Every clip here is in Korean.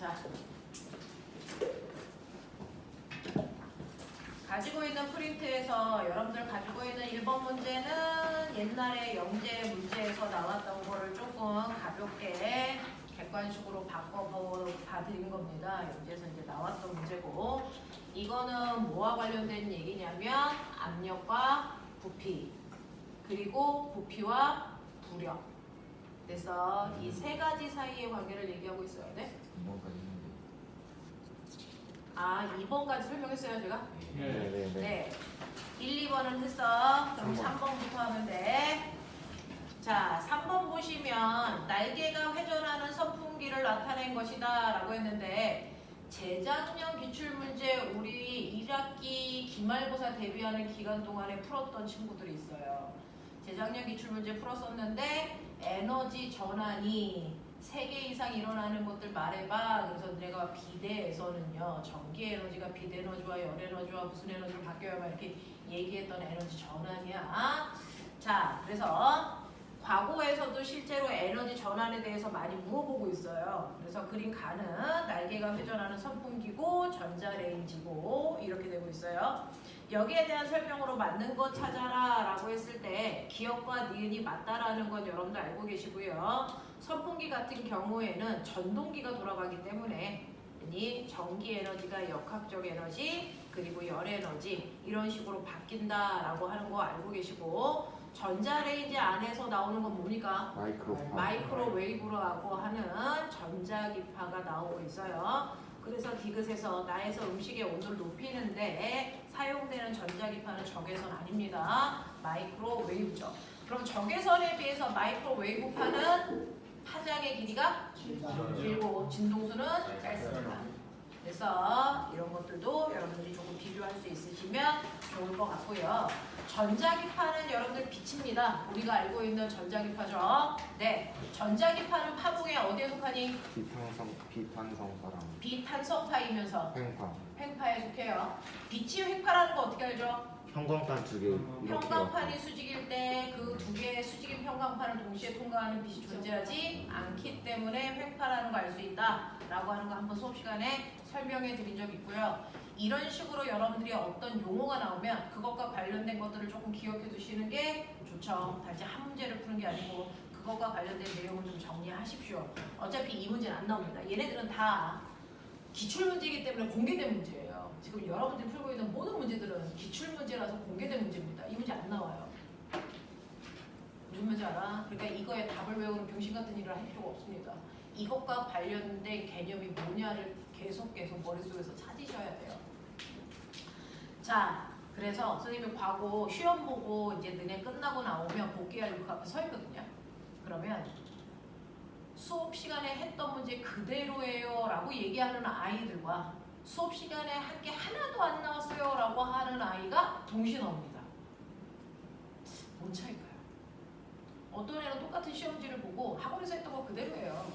자, 가지고 있는 프린트에서 여러분들 가지고 있는 1번 문제는 옛날에 영재 문제에서 나왔던 거를 조금 가볍게 객관식으로 봐드린 겁니다. 영재에서 이제 나왔던 문제고, 이거는 뭐와 관련된 얘기냐면 압력과 부피, 그리고 부피와 부력. 그래서 이 세 가지 사이의 관계를 얘기하고 있어요. 네? 2번까지 설명했어요, 제가? 네. 1, 2번은 했어. 그럼 3번부터 하면 돼. 자, 3번 보시면 날개가 회전하는 선풍기를 나타낸 것이다 라고 했는데, 재작년 기출문제 우리 1학기 기말고사 대비하는 기간 동안에 풀었던 친구들이 있어요. 재작년 기출문제 풀었었는데 에너지 전환이 3개 이상 일어나는 것들 말해봐. 그래서 내가 비대에서는요, 전기 에너지가 빛 에너지와 열 에너지와 무슨 에너지로 바뀌어요 막 이렇게 얘기했던 에너지 전환이야. 자, 그래서 과거에서도 실제로 에너지 전환에 대해서 많이 물어보고 있어요. 그래서 그림 가는 날개가 회전하는 선풍기고 전자레인지고 이렇게 되고 있어요. 여기에 대한 설명으로 맞는 거 찾아라 라고 했을 때 기억과 니은이 맞다라는 건 여러분도 알고 계시고요. 선풍기 같은 경우에는 전동기가 돌아가기 때문에 전기 에너지가 역학적 에너지 그리고 열 에너지 이런 식으로 바뀐다라고 하는 거 알고 계시고, 전자레인지 안에서 나오는 건 뭡니까? 마이크로웨이브라고 하는 전자기파가 나오고 있어요. 그래서 디귿에서 나에서 음식의 온도를 높이는데 사용되는 전자기파는 적외선 아닙니다. 마이크로웨이브죠. 그럼 적외선에 비해서 마이크로웨이브파는 파장의 길이가 길고 진동수는 짧습니다. 그래서 이런 것들도 여러분들이 조금 비교할 수 있으시면 좋을 것 같고요. 전자기파는 여러분들 빛입니다. 우리가 알고 있는 전자기파죠. 네, 전자기파는 파동에 어디에 속하니? 비탄성파이면서 횡파에 속해요. 빛이 횡파라는 거 어떻게 알죠? 형광판 2개. 형광판이 수직일 때 그 2개의 수직인 형광판을 동시에 통과하는 빛이 존재하지 않기 때문에 횡파라는 거 알 수 있다 라고 하는 거 한번 수업 시간에 설명해 드린 적 있고요. 이런 식으로 여러분들이 어떤 용어가 나오면 그것과 관련된 것들을 조금 기억해 두시는 게 좋죠. 단지 한 문제를 푸는 게 아니고 그것과 관련된 내용을 좀 정리하십시오. 어차피 이 문제는 안 나옵니다. 얘네들은 다 기출문제이기 때문에 공개된 문제예요. 지금 여러분들이 풀고 있는 모든 문제들은 기출문제라서 공개된 문제입니다. 이 문제 안 나와요. 무슨 문제 알아? 그러니까 이거에 답을 외우는 병신 같은 일을 할 필요가 없습니다. 이것과 관련된 개념이 뭐냐를 계속 머릿속에서 찾으셔야 돼요. 자, 그래서 선생님이 과거 시험 보고 이제 너네 끝나고 나오면 복귀할 그 앞에 서 있거든요. 그러면 수업 시간에 했던 문제 그대로예요 라고 얘기하는 아이들과 수업 시간에 한 게 하나도 안 나왔어요 라고 하는 아이가 동시에 나옵니다. 뭔 차이일까요? 어떤 애는 똑같은 시험지를 보고 학원에서 했던 거 그대로예요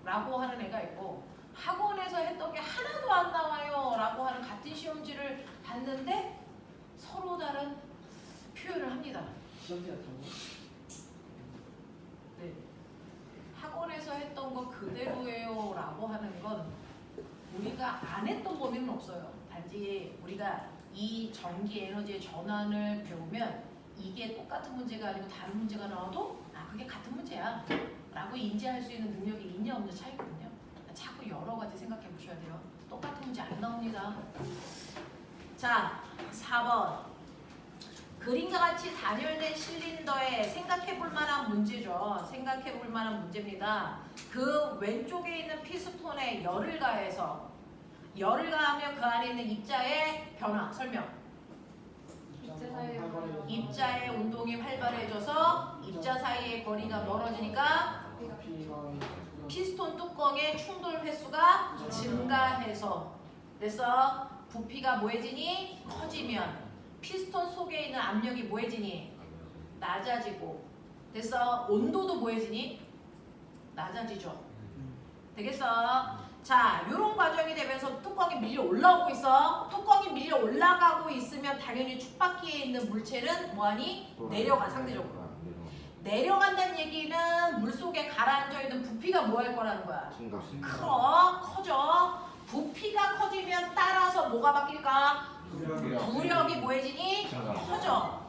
라고 하는 애가 있고, 학원에서 했던 게 하나도 안 나와요 라고 하는 같은 시험지를 봤는데 서로 다른 표현을 합니다. 시험지 같은 거? 네. 학원에서 했던 거 그대로예요 라고 하는 건 우리가 안 했던 범위는 없어요. 단지 우리가 이 전기 에너지의 전환을 배우면 이게 똑같은 문제가 아니고 다른 문제가 나와도 그게 같은 문제야 라고 인지할 수 있는 능력이 있냐 없냐 차이거든요. 자꾸 여러 가지 생각해 보셔야 돼요. 똑같은 문제 안 나옵니다. 자, 4번. 그림과 같이 단열된 실린더에 생각해 볼 만한 문제죠. 생각해 볼 만한 문제입니다. 그 왼쪽에 있는 피스톤에 열을 가하면 그 안에 있는 입자의 변화, 설명. 입자의 운동이 활발해져서 입자 사이의 거리가 멀어지니까 피스톤 뚜껑의 충돌 횟수가 증가해서 그래서 부피가 뭐해지니? 커지면 피스톤 속에 있는 압력이 뭐해지니? 낮아지고 그래서 온도도 뭐해지니? 낮아지죠. 되겠어? 자, 이런 과정이 되면서 뚜껑이 밀려 올라오고 있어. 뚜껑이 밀려 올라가고 있으면 당연히 축바퀴에 있는 물체는 뭐하니? 내려가, 상대적으로. 내려간다는 얘기는 물속에 가라앉아 있는 부피 부피가 뭐 할 거라는 거야? 커져. 부피가 커지면 따라서 뭐가 바뀔까? 부력이 뭐해지니? 커져.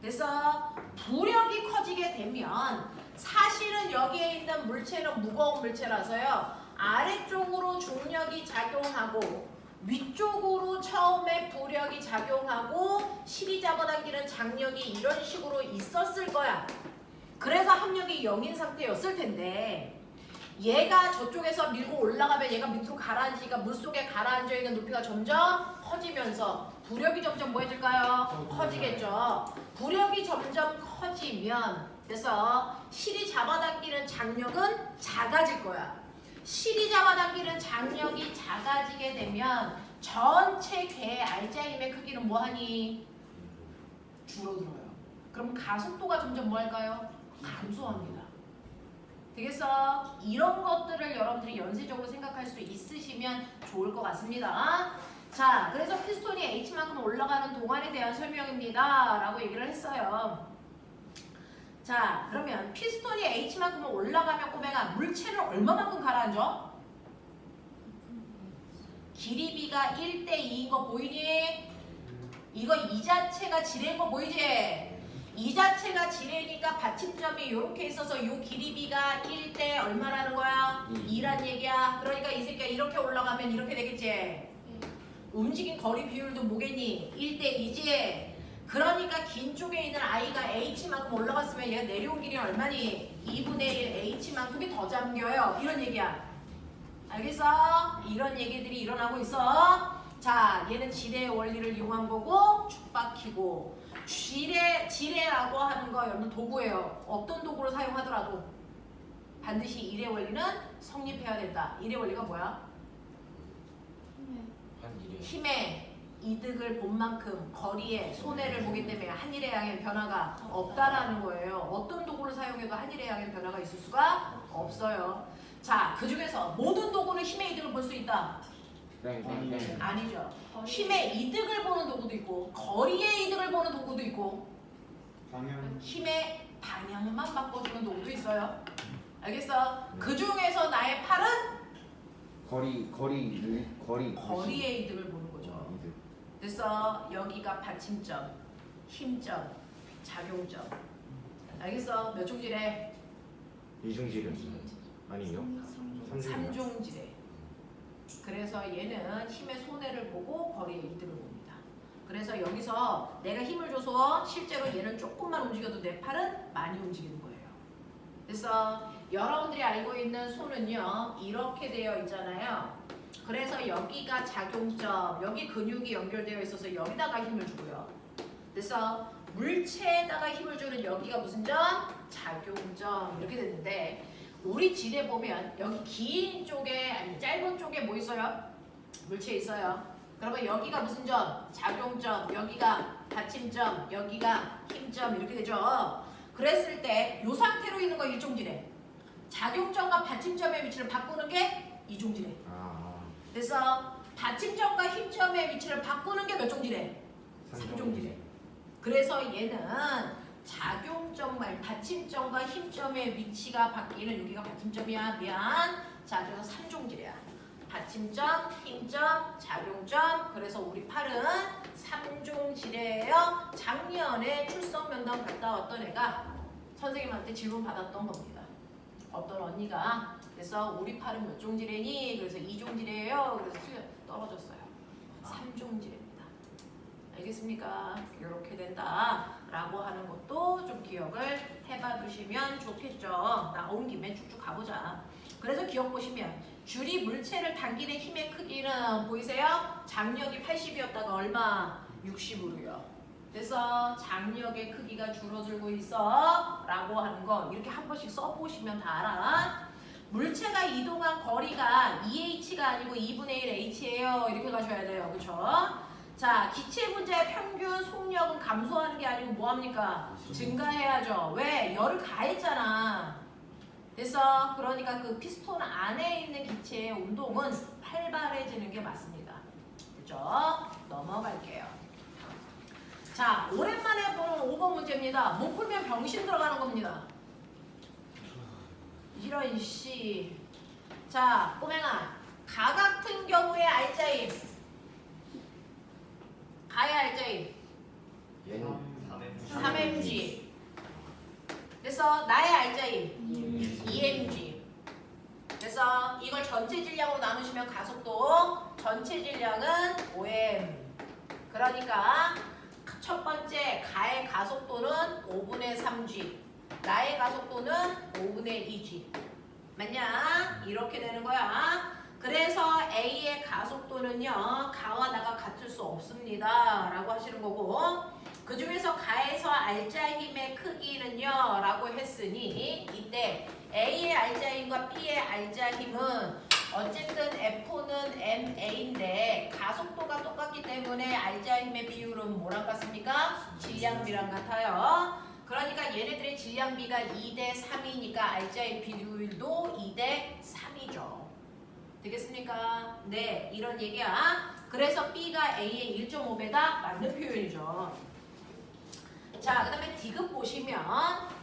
그래서 부력이 커지게 되면 사실은 여기에 있는 물체는 무거운 물체라서요. 아래쪽으로 중력이 작용하고 위쪽으로 처음에 부력이 작용하고 실이 잡아당기는 장력이 이런 식으로 있었을 거야. 그래서 합력이 0인 상태였을 텐데 얘가 저쪽에서 밀고 올라가면 얘가 밑으로 가라앉으니까 물속에 가라앉아 있는 높이가 점점 커지면서 부력이 점점 뭐 해질까요? 커지겠죠. 부력이 점점 커지면 그래서 실이 잡아당기는 장력은 작아질 거야. 실이 잡아당기는 장력이 작아지게 되면 전체 궤 알자의 힘의 크기는 뭐하니? 줄어들어요. 그럼 가속도가 점점 뭐 할까요? 감소합니다. 되겠어? 이런 것들을 여러분들이 연쇄적으로 생각할 수 있으시면 좋을 것 같습니다. 자, 그래서 피스톤이 H만큼 올라가는 동안에 대한 설명입니다. 라고 얘기를 했어요. 자, 그러면 피스톤이 H만큼 올라가면 꼬맹아 물체를 얼마만큼 가라앉아? 길이비가 1대2인 거 보이니? 이거 이 자체가 지뢰인 거 보이지? 이 자체가 지뢰니까 받침점이 이렇게 있어서 이 길이비가 1대 얼마라는 거야? 2란 얘기야. 그러니까 이 새끼가 이렇게 올라가면 이렇게 되겠지? 움직인 거리 비율도 뭐겠니? 1대2지? 그러니까 긴 쪽에 있는 I가 H만큼 올라갔으면 얘가 내려온 길이 얼마니? 2분의 1 H만큼이 더 잠겨요. 이런 얘기야. 알겠어? 이런 얘기들이 일어나고 있어. 자, 얘는 지뢰의 원리를 이용한 거고 축 박히고 지뢰라고 하는 거 여러분 도구예요. 어떤 도구를 사용하더라도 반드시 일의 원리는 성립해야 된다. 일의 원리가 뭐야? 힘의 이득을 본 만큼 거리에 손해를 보기 때문에 한일에 향한 변화가 없다라는 거예요. 어떤 도구를 사용해도 한일에 향한 변화가 있을 수가 없어요. 자, 그 중에서 모든 도구는 힘의 이득을 볼 수 있다. 아니죠. 힘의 이득을 보는 도구도 있고 거리의 이득을 보는 도구도 있고 힘의 방향만 바꿔주는 도구도 있어요. 알겠어? 그 중에서 나의 팔은 거리의 이득을 보는 거죠. 그래서 여기가 받침점, 힘점, 작용점. 알겠어? 몇 종지래? 이중지뢰 아니요? 3종지래. 그래서 얘는 힘의 손해를 보고 거리의 이득을 봅니다. 그래서 여기서 내가 힘을 줘서 실제로 얘는 조금만 움직여도 내 팔은 많이 움직이는 거예요. 그래서 여러분들이 알고 있는 손은요 이렇게 되어 있잖아요. 그래서 여기가 작용점, 여기 근육이 연결되어 있어서 여기다가 힘을 주고요. 그래서 물체에다가 힘을 주는 여기가 무슨 점? 작용점. 이렇게 되는데 우리 지뢰 보면 여기 긴 쪽에 아니 짧은 쪽에 뭐 있어요? 물체 있어요. 그러면 여기가 무슨 점? 작용점. 여기가 받침점. 여기가 힘점. 이렇게 되죠. 그랬을 때 이 상태로 있는 거 일종지뢰. 작용점과 받침점의 위치를 바꾸는 게 이종지뢰. 그래서 받침점과 힘점의 위치를 바꾸는 게 몇 종지뢰? 3종지뢰. 그래서 얘는 작용점 말 받침점과 힘점의 위치가 바뀌는 여기가 받침점이야. 미안. 자, 그래서 3종지뢰야. 받침점, 힘점, 작용점. 그래서 우리 팔은 3종지뢰예요. 작년에 출석 면담 갔다 왔던 애가 선생님한테 질문 받았던 겁니다. 어떤 언니가 그래서 우리 팔은 몇 종지뢰니? 그래서 2종지뢰예요. 그래서 떨어졌어요. 3종지뢰입니다. 알겠습니까? 이렇게 된다라고 하는 것도 좀 기억을 해봐 주시면 좋겠죠. 나온 김에 쭉쭉 가보자. 그래서 기억 보시면 줄이 물체를 당기는 힘의 크기는 보이세요? 장력이 80이었다가 얼마? 60으로요. 그래서 장력의 크기가 줄어들고 있어 라고 하는 거 이렇게 한 번씩 써보시면 다 알아. 물체가 이동한 거리가 2h가 아니고 2분의 1 h예요. 이렇게 가셔야 돼요. 그쵸? 자, 기체 분자의 평균 속력은 감소하는 게 아니고 뭐합니까? 증가해야죠. 왜? 열을 가했잖아. 그래서 그러니까 그 피스톤 안에 있는 기체의 운동은 활발해지는 게 맞습니다. 그죠? 넘어갈게요. 자, 오랜만에 보는 5번 문제입니다. 못 풀면 병신 들어가는 겁니다. 이런 씨. 자, 꼬맹아. 가 같은 경우에 알짜임. 가의 알짜임. 얘는 3mg. 그래서 나의 알짜임 2mg. 그래서 이걸 전체 질량으로 나누시면 가속도 전체 질량은 5m. 그러니까 첫 번째 가의 가속도는 5분의 3g. 나의 가속도는 5분의 2g. 맞냐? 이렇게 되는 거야. 그래서 A의 가속도는요, 가와 나가 같을 수 없습니다. 라고 하시는 거고, 그 중에서 가에서 알짜 힘의 크기는요, 라고 했으니, 이때 A의 알짜 힘과 B의 알짜 힘은 어쨌든 F4는 MA인데, 가속도가 똑같기 때문에 알짜 힘의 비율은 뭐랑 같습니까? 질량비랑 같아요. 그러니까 얘네들의 질량비가 2대 3이니까 알짜의 비율도 2대 3이죠. 되겠습니까? 네, 이런 얘기야. 그래서 B가 A의 1.5배가 맞는 표현이죠. 자, 그 다음에 D급 보시면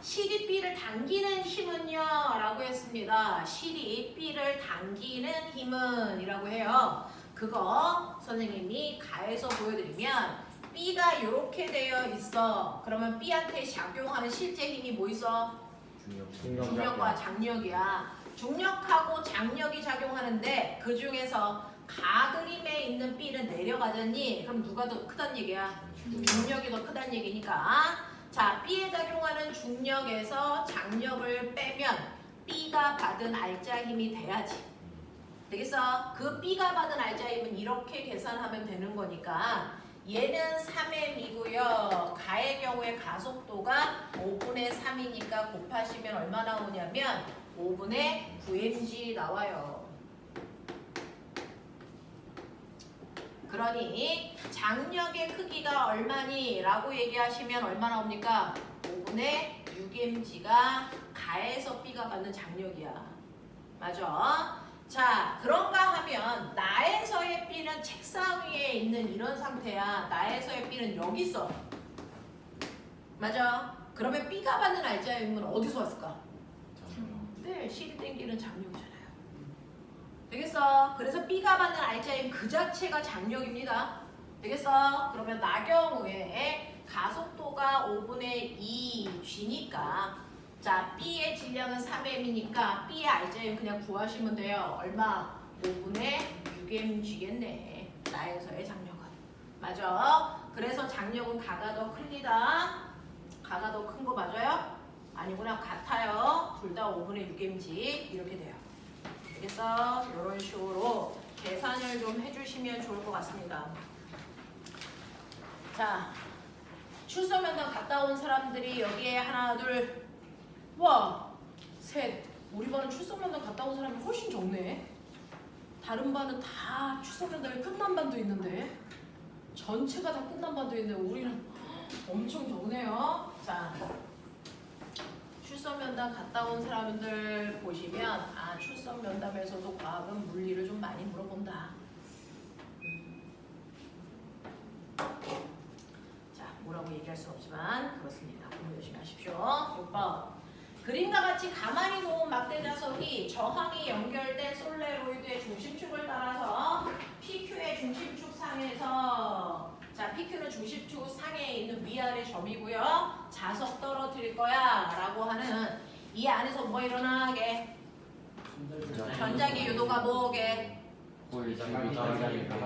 실이 B를 당기는 힘은요 라고 했습니다. 실이 B를 당기는 힘은 이라고 해요. 그거 선생님이 가해서 보여드리면 B가 이렇게 되어 있어. 그러면 B한테 작용하는 실제 힘이 뭐 있어? 중력과 장력이야. 중력하고 장력이 작용하는데 그 중에서 가 그림에 있는 B는 내려가잖니? 그럼 누가 더 크단 얘기야? 중력이 더 크단 얘기니까. 자, B에 작용하는 중력에서 장력을 빼면 B가 받은 알짜 힘이 돼야지. 되겠어? 그 B가 받은 알짜 힘은 이렇게 계산하면 되는 거니까 얘는 3m이고요. 가의 경우에 가속도가 5분의 3이니까 곱하시면 얼마 나오냐면 5분의 9mg 나와요. 그러니 장력의 크기가 얼마니? 라고 얘기하시면 얼마 나옵니까? 5분의 6mg가 가에서 B가 받는 장력이야. 맞아? 자, 그런가 하면 나에서의 B는 책상 위에 있는 이런 상태야. 나에서의 B는 여기 있어. 맞아? 그러면 B가 받는 알짜 힘은 어디서 왔을까? 네, 실이 땡기는 장력이잖아요. 되겠어? 그래서 B가 받는 알짜 힘 그 자체가 장력입니다. 되겠어? 그러면 나 경우에 가속도가 5분의 2g니까 자, B의 질량은 3m이니까 B의 알짜 힘 그냥 구하시면 돼요. 얼마? 5분의 6mg겠네. 나에서의 장력은. 맞아? 그래서 장력은 가가 더 큽니다. 가가 더 큰 거 맞아요? 아니구나. 같아요. 둘 다 5분의 6mg 이렇게 돼요. 그래서 이런 식으로 계산을 좀 해주시면 좋을 것 같습니다. 자, 출석 면담 갔다 온 사람들이 여기에 하나, 둘, 와, 셋. 우리 반은 출석 면담 갔다 온 사람이 훨씬 적네. 다른 반은 다 출석 면담이 끝난 반도 있는데 전체가 다 끝난 반도 있는데 우리는 엄청 적네요. 자, 출석 면담 갔다 온 사람들 보시면 아, 출석 면담에서도 과학은 물리를 좀 많이 물어본다. 자, 뭐라고 얘기할 수 없지만 그렇습니다. 공부 열심히 하십시오. 6번. 그림과 같이 가만히 놓은 막대 자석이 저항이 연결된 솔레로이드의 중심축을 따라서 PQ의 중심축 상에서 자, PQ는 중심축 상에 있는 위아래 점이고요. 자석 떨어뜨릴 거야 라고 하는 이 안에서 뭐 일어나게? 전자기 유도가 뭐게?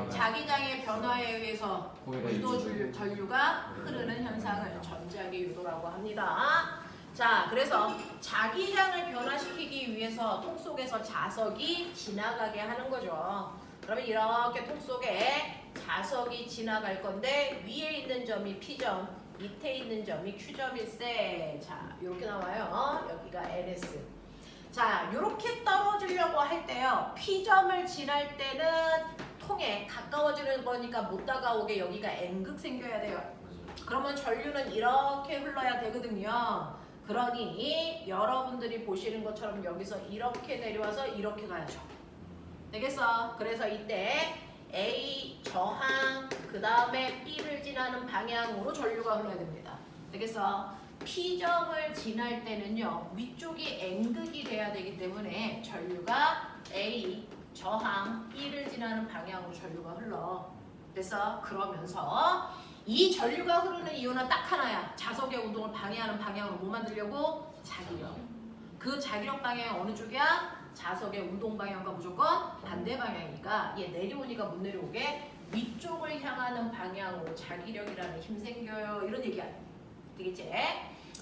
자기장의 변화에 의해서 유도 전류가 흐르는 현상을 전자기 유도라고 합니다. 자, 그래서 자기장을 변화시키기 위해서 통 속에서 자석이 지나가게 하는 거죠. 그러면 이렇게 통 속에 자석이 지나갈 건데 위에 있는 점이 P점, 밑에 있는 점이 Q점일세. 자, 이렇게 나와요. 여기가 NS. 자, 이렇게 떨어지려고 할 때요. P점을 지날 때는 통에 가까워지는 거니까 못 다가오게 여기가 N극 생겨야 돼요. 그러면 전류는 이렇게 흘러야 되거든요. 그러니 여러분들이 보시는 것처럼 여기서 이렇게 내려와서 이렇게 가야죠. 되겠어? 그래서 이때 A 저항 그 다음에 B를 지나는 방향으로 전류가 흘러야 됩니다. 되겠어? P점을 지날 때는요. 위쪽이 N극이 돼야 되기 때문에 전류가 A, 저항 B를 지나는 방향으로 전류가 흘러. 그래서 그러면서 이 전류가 흐르는 이유는 딱 하나야. 자석의 운동을 방해하는 방향으로 뭐 만들려고? 자기력. 그 자기력 방향이 어느 쪽이야? 자석의 운동 방향과 무조건 반대 방향이니까 얘 내려오니까 못 내려오게 위쪽을 향하는 방향으로 자기력이라는 힘 생겨요. 이런 얘기야. 되겠지?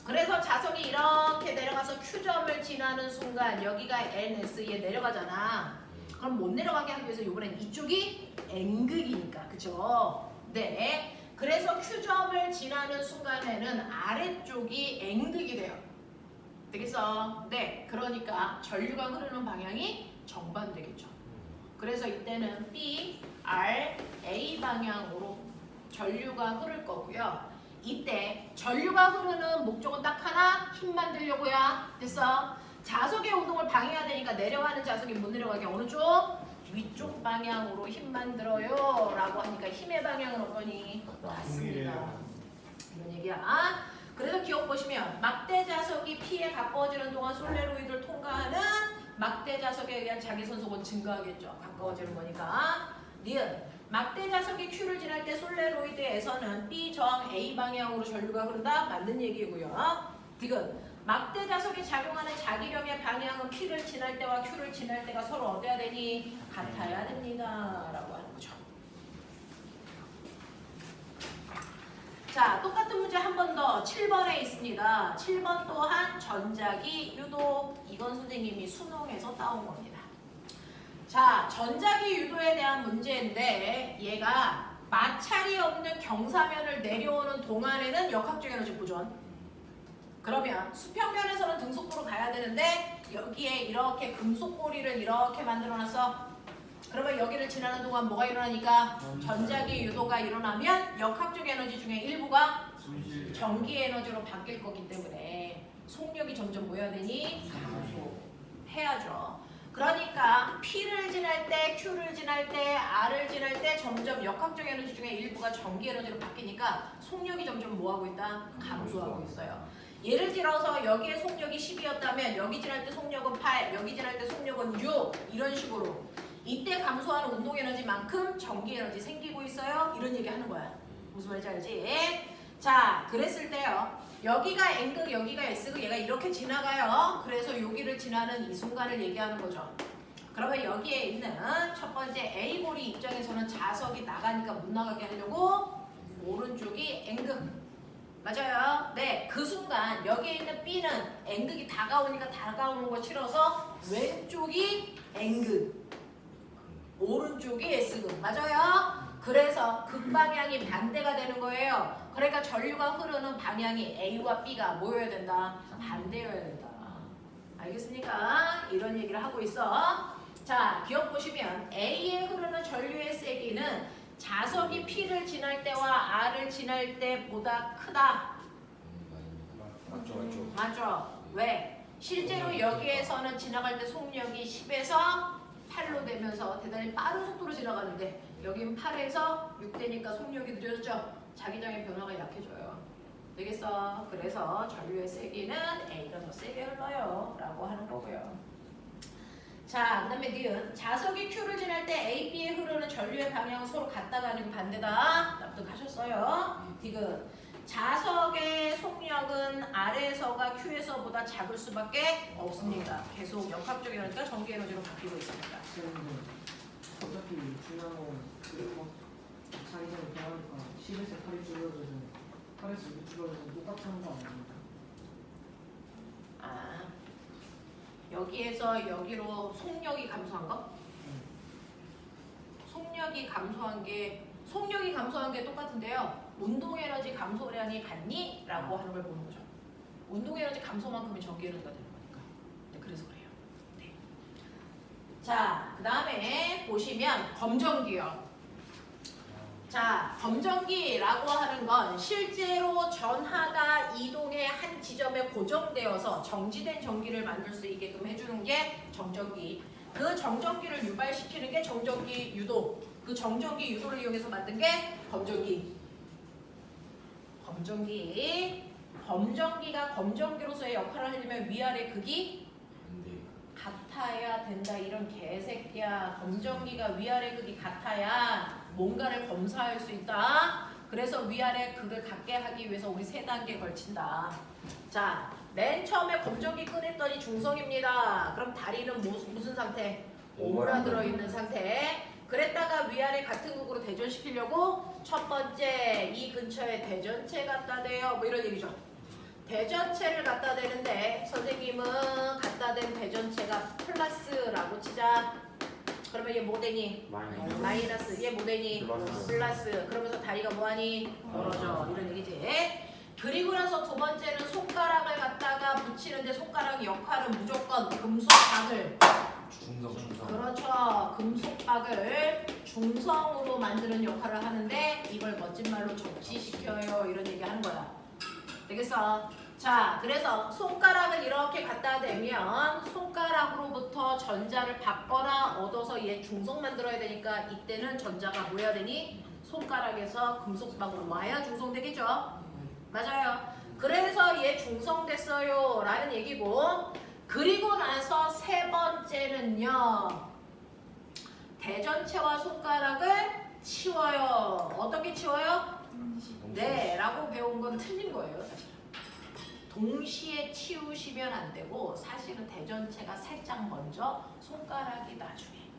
그래서 자석이 이렇게 내려가서 Q점을 지나는 순간 여기가 NS에 내려가잖아. 그럼 못 내려가게 하기 위해서 이번엔 이쪽이 N극이니까. 그쵸? 네. 그래서 Q점을 지나는 순간에는 아래쪽이 N극이 돼요. 되겠어? 네. 그러니까 전류가 흐르는 방향이 정반되겠죠. 그래서 이때는 B, R, A 방향으로 전류가 흐를 거고요. 이때 전류가 흐르는 목적은 딱 하나, 힘 만들려고요. 됐어? 자석의 운동을 방해해야 되니까 내려가는 자석이 못 내려가게 어느 쪽? 위쪽 방향으로 힘 만들어요 라고 하니까 힘의 방향은 어떠니? 맞습니다. 이런 얘기야. 그래서 기억 보시면 막대 자석이 P에 가까워지는 동안 솔레로이드를 통과하는 막대 자석에 의한 자기 선속은 증가하겠죠. 가까워지는 거니까. 니은 막대 자석이 Q를 지날 때 솔레로이드에서는 B 저항 A 방향으로 전류가 흐른다. 맞는 얘기고요. 디귿 막대 자석이 작용하는 자기력의 방향은 P를 지날 때와 Q를 지날 때가 서로 어때야 되니? 같아야 됩니다. 라고 하는 거죠. 자, 똑같은 문제 한 번 더 7번에 있습니다. 7번 또한 전자기 유도. 이건 선생님이 수능에서 따온 겁니다. 자, 전자기 유도에 대한 문제인데 얘가 마찰이 없는 경사면을 내려오는 동안에는 역학적 에너지 보존. 그러면 수평면에서는 등속도로 가야 되는데 여기에 이렇게 금속고리를 이렇게 만들어놨어. 그러면 여기를 지나는 동안 뭐가 일어나니까? 전자기 유도가 일어나면 역학적 에너지 중에 일부가 전기 에너지로 바뀔 거기 때문에 속력이 점점 뭐 해야 되니? 감소해야죠. 그러니까 P를 지날 때, Q를 지날 때, R을 지날 때 점점 역학적 에너지 중에 일부가 전기 에너지로 바뀌니까 속력이 점점 뭐하고 있다? 감소하고 있어요. 예를 들어서 여기에 속력이 10이었다면 여기 지날 때 속력은 8, 여기 지날 때 속력은 6 이런 식으로 이때 감소하는 운동 에너지만큼 전기 에너지 생기고 있어요. 이런 얘기 하는 거야. 무슨 말인지 알지? 자, 그랬을 때요. 여기가 N극, 여기가 S극, 얘가 이렇게 지나가요. 그래서 여기를 지나는 이 순간을 얘기하는 거죠. 그러면 여기에 있는 첫 번째 A볼이 입장에서는 자석이 나가니까 못 나가게 하려고 오른쪽이 N극. 맞아요. 네, 그 순간 여기에 있는 B는 N극이 다가오니까 다가오는 거 싫어서 왼쪽이 N극. 오른쪽이 S극. 맞아요? 그래서 극방향이 반대가 되는 거예요. 그러니까 전류가 흐르는 방향이 A와 B가 뭐여야 된다? 반대여야 된다. 알겠습니까? 이런 얘기를 하고 있어. 자, 기억 보시면 A에 흐르는 전류의 세기는 자석이 P를 지날 때와 R을 지날 때보다 크다. 맞죠. 맞죠? 왜? 실제로 여기에서는 지나갈 때 속력이 10에서 8로 되면서 대단히 빠른 속도로 지나가는데 여긴 8에서 6 되니까 속력이 느려졌죠? 자기장의 변화가 약해져요. 되겠어? 그래서 전류의 세기는 A가 더 세게 흘러요 라고 하는 거고요. 자, 그 다음에 니은 자석이 Q를 지날 때 A, B에 흐르는 전류의 방향은 서로 같다가 아니고 반대다. 납득하셨어요? 디귿 자석의 속력은 R에서가 Q에서보다 작을 수밖에 없습니다. 계속 역학적 에너지가 전기 에너지로 바뀌고 있습니다. 어차피 중요한 자기장이 변하니까 10에서 8이 줄어들면 8에서 6이 줄어들면 똑같은 거 아닙니까? 아, 여기에서 여기로 속력이 감소한 거? 속력이 감소한 게 똑같은데요. 운동 에너지 감소량이 같니? 라고 하는 걸 보는 거죠. 운동 에너지 감소만큼이 전기 에너지가 되는 거니까. 네, 그래서 그래요. 네. 자, 그 다음에 보시면 검정기요. 자, 검정기라고 하는 건 실제로 전하가 이동의 한 지점에 고정되어서 정지된 전기를 만들 수 있게끔 해주는 게 정전기. 그 정전기를 유발시키는 게 정전기 유도. 그 정전기 유도를 이용해서 만든 게 검정기. 검정기가 검정기로서의 역할을 하려면 위아래 극이 근데 같아야 된다. 이런 개새끼야. 검정기가 위아래 극이 같아야 뭔가를 검사할 수 있다. 그래서 위아래 극을 같게 하기 위해서 우리 3단계 걸친다. 자, 맨 처음에 검정기 꺼냈더니 중성입니다. 그럼 다리는 무슨 상태? 오므라들어 있는 상태. 그랬다가 위아래 같은 극으로 대전시키려고 첫 번째 이 근처에 대전체 갖다 대요. 뭐 이런 얘기죠. 대전체를 갖다 대는데 선생님은 갖다 댄 대전체가 플러스라고 치자. 그러면 얘 뭐 되니? 마이너스. 얘 뭐 되니? 플러스. 그러면서 다리가 뭐하니? 벌어져. 이런 얘기지. 그리고 나서 두 번째는 손가락을 갖다가 붙이는데 손가락 역할은 무조건 금속박을. 중성. 그렇죠. 금속박을 중성으로 만드는 역할을 하는데 이걸 멋진 말로 적시시켜요. 이런 얘기 하는 거야. 되겠어? 자, 그래서 손가락을 이렇게 갖다 대면 손가락으로부터 전자를 받거나 얻어서 얘 중성 만들어야 되니까 이때는 전자가 뭐 해야 되니? 손가락에서 금속박으로 와야 중성되겠죠? 맞아요. 그래서 얘 중성됐어요 라는 얘기고, 그리고 나서 세 번째는요, 대전체와 손가락을 치워요. 어떻게 치워요? 네 라고 배운 건 틀린 거예요. 사실은 동시에 치우시면 안 되고, 사실은 대전체가 살짝 먼저 손가락이 나중에.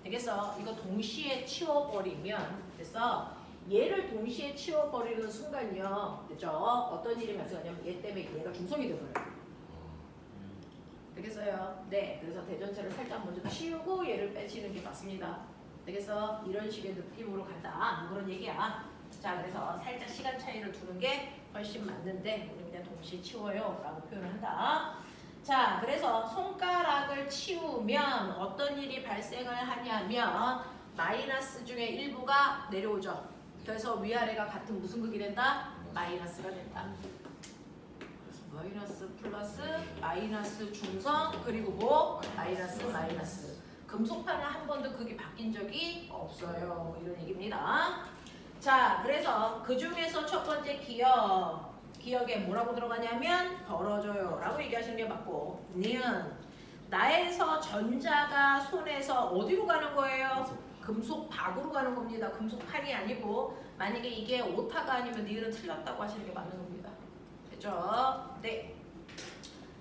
되겠어? 이거 동시에 치워버리면 됐어? 얘를 동시에 치워버리는 순간요, 됐죠? 어떤 일이 발생하냐면 얘 때문에 얘가 중성이 돼버려요. 되겠어요? 네, 그래서 대전체를 살짝 먼저 치우고 얘를 빼치는 게 맞습니다. 되겠어? 이런 식의 느낌으로 간다. 그런 얘기야. 자, 그래서 살짝 시간 차이를 두는 게 훨씬 맞는데 우리 그냥 동시에 치워요 라고 표현을 한다. 자, 그래서 손가락을 치우면 어떤 일이 발생을 하냐면 마이너스 중에 일부가 내려오죠. 그래서 위아래가 같은 무슨 극이 된다? 마이너스가 된다. 마이너스 플러스 마이너스 중성 그리고 뭐? 마이너스. 금속판은 한 번도 극이 바뀐 적이 없어요. 이런 얘기입니다. 자, 그래서 그 중에서 첫 번째 기억에 뭐라고 들어가냐면 벌어져요 라고 얘기하시는 게 맞고, 니은 나에서 전자가 손에서 어디로 가는 거예요? 금속박으로 가는 겁니다. 금속판이 아니고, 만약에 이게 오타가 아니면 니은은 틀렸다고 하시는 게 맞는 겁니다. 됐죠? 네.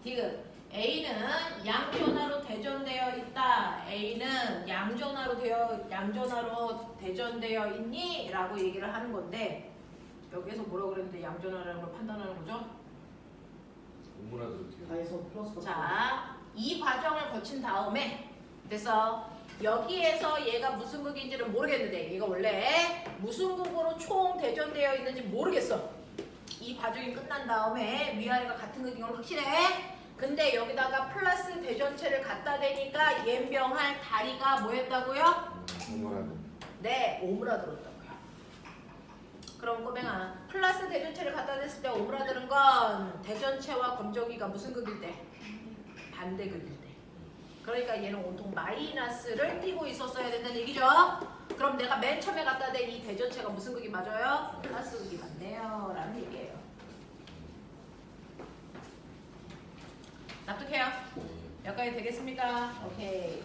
디귿 A는 양전하로 대전되어 있다. A는 양전하로 대전되어 있니? 라고 얘기를 하는 건데, 여기에서 뭐라고 그랬는데 양전하라는 걸 판단하는 거죠? 오므라들어. 다에서 플러스가. 자, 이 과정을 거친 다음에 그래서 여기에서 얘가 무슨 극인지는 모르겠는데 얘가 원래 무슨 극으로 총 대전되어 있는지 모르겠어. 이 과정이 끝난 다음에 위아래가 같은 극인 건 확실해. 근데 여기다가 플러스 대전체를 갖다 대니까 연병할 다리가 뭐였다고요? 네, 오므라들었다고요. 그럼 꼬맹아, 플러스 대전체를 갖다 댔을 때 오므라드는 건 대전체와 검정기가 무슨 극일 때? 반대극일 때. 그러니까 얘는 온통 마이너스를 띄고 있었어야 된다는 얘기죠. 그럼 내가 맨 처음에 갖다 댄 이 대전체가 무슨 극이 맞아요? 플러스 극이 맞네요 라는 얘기예요. 납득해요? 여기까지 되겠습니까? 오케이.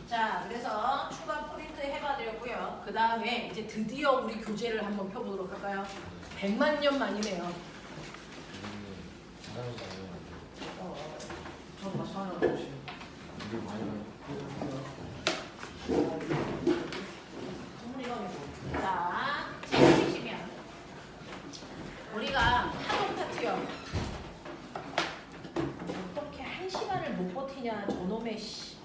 자, 그래서 추가 프린트 해봐드렸고요. 그 다음에 이제 드디어 우리 교재를 한번 펴보도록 할까요? 100만 년 만이네요. 저 다시 하나 보시면. 자, 지금 보시면 우리가 파동 파트요. 어떻게 1시간을 못 버티냐 저놈의 씨.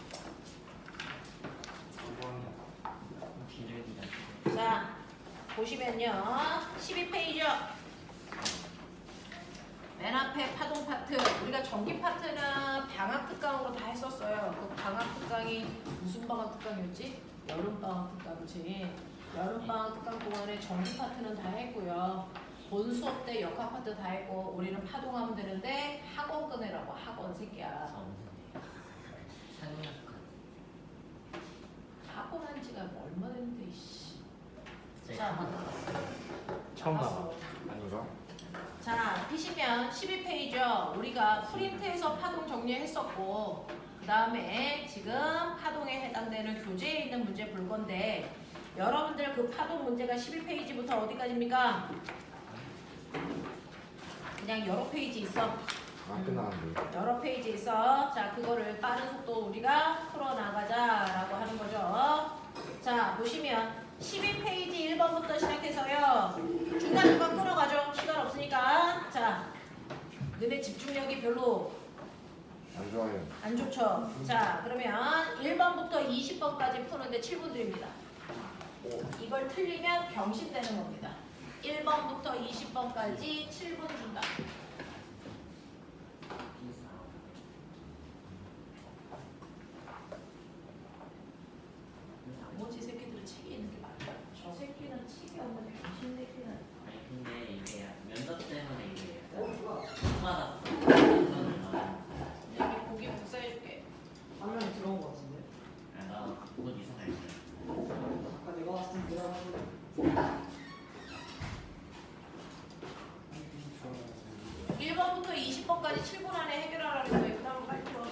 자, 보시면요. 12페이지요. 맨 앞에 파동 파트. 우리가 전기 파트는 방학 특강으로 다 했었어요. 그 방학 특강이 무슨 방학 특강이었지? 여름 방학 특강, 그치? 여름 방학 특강 동안에 전기 파트는 다 했고요. 본 수업 때 역학 파트 다 했고, 우리는 파동하면 되는데 학원 끊으라고. 학원 새끼야. 학원 한 지가 얼마 됐는데 씨. 자, 처음 나가서. 아닌가? 자, PC 보이시죠? 우리가 프린트에서 파동 정리했었고 그 다음에 지금 파동에 해당되는 교재에 있는 문제 볼 건데 여러분들 그 파동 문제가 11페이지부터 어디까지입니까? 그냥 여러 페이지 있어. 끝나는데. 여러 페이지 있어. 자, 그거를 빠른 속도 우리가 풀어나가자라고 하는 거죠. 자, 보시면 12페이지 1번부터 시작해서요. 중간중간 끊어가죠. 시간 없으니까. 자, 너네 집중력이 별로 안 좋아요. 안 좋죠. 자, 그러면 1번부터 20번까지 푸는데 7분 드립니다. 이걸 틀리면 경신되는 겁니다. 1번부터 20번까지 7분 준다. 나머지 새끼들은 책이 있는 게 맞다. 저 새끼는 책이 없는 병신 새끼는. 아니 근데 이게 면접 때문에 이게 못 받았어. 여기 고기 복사해줄게. 화면에 들어온 것 같은데? 나곧 이상할 때. 아까 내가 봤을 때 들어가서 1번부터 20번까지 7분 안에 해결하라는 거예요. 그 다음은 빨리 풀어.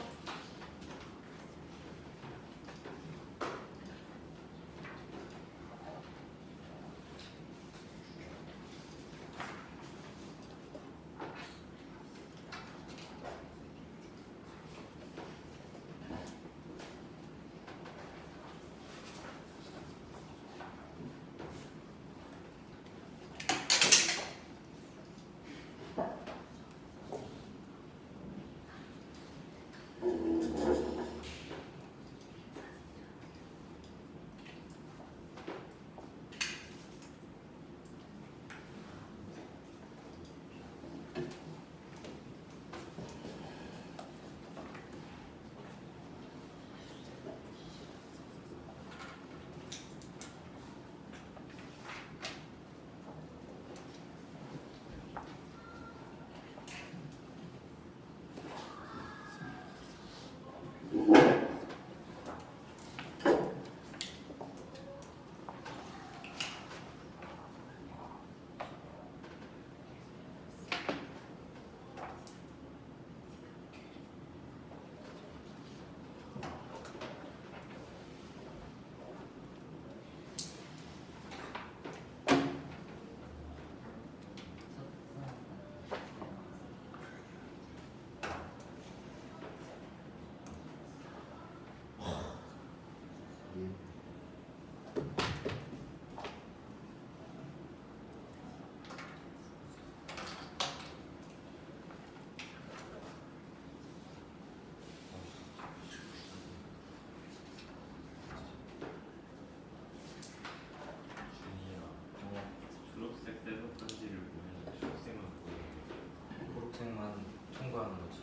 초록색 떼서 편지를 보면 초록색만 보이는 초록색만 통과하는 거지.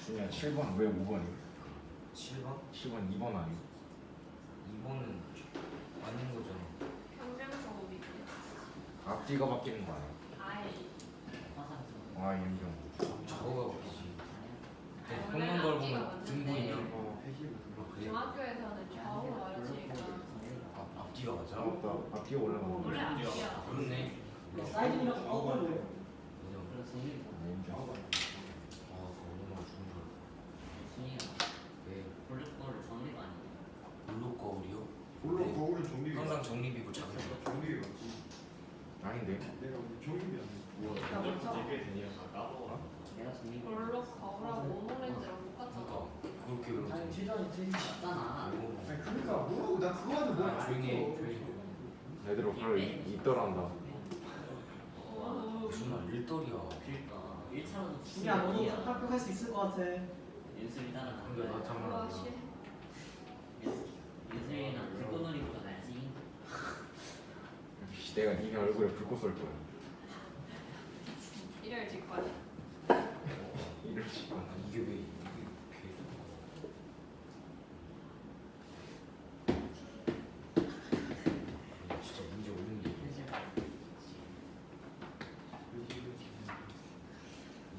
준이야 7번 왜 5번이? 7번? 7번 2번 아니야? 2번은 맞는 거잖아. 경쟁사고비지. 앞뒤가 바뀌는 거 아니야? 아이. 화상처럼. 아 인정. 저거가 웃기지. 원래는 뽑는 걸 앞뒤가 보면 등 맞는데 보이면 그래. 중학교에서는 좌우로 가르치니까 앞뒤가 맞아. 맞다. 앞뒤가 올라가는 원래 거. 앞뒤야. 그렇네. 사이즈랑 똑같은데? 인정. 그래서 승희 인정. 아, 얼마나 좋은 줄 알아. 승희가 왜 볼거를 정리가 아니야. 블루 거울이요? 물론 거울은 정립이 항상 정립이고 작은 거. 정립이 맞지. 아닌데? 내가 정립이 아니야. 야, 먼저. 집에 되니까 까먹어. 내가 정리. 별로 거울하고 오렌지랑 똑같잖아. 그러니까 그렇게 그러지. 아니 최전이 틀리지. 맞잖아. 이거 아니 그러니까 뭐라고 나 그거 가지고 뭘 아, 조용히 해, 조용히 해. 애들 그걸 있더란다. 무슨 말 일떨이야. 그러니까 1차로도 준이야 너도 합격할 수 있을 것 같아. 연습이 따라가는 근데 거야. 나 참- 와, 씨. 연습이랑 불꽃놀이보다 나지. 씨, 내가 니네 얼굴에 불꽃 쏠 거야. 일요일 직관이. 이럴 수 아, 이게 왜 이게 진짜 문제 없는 게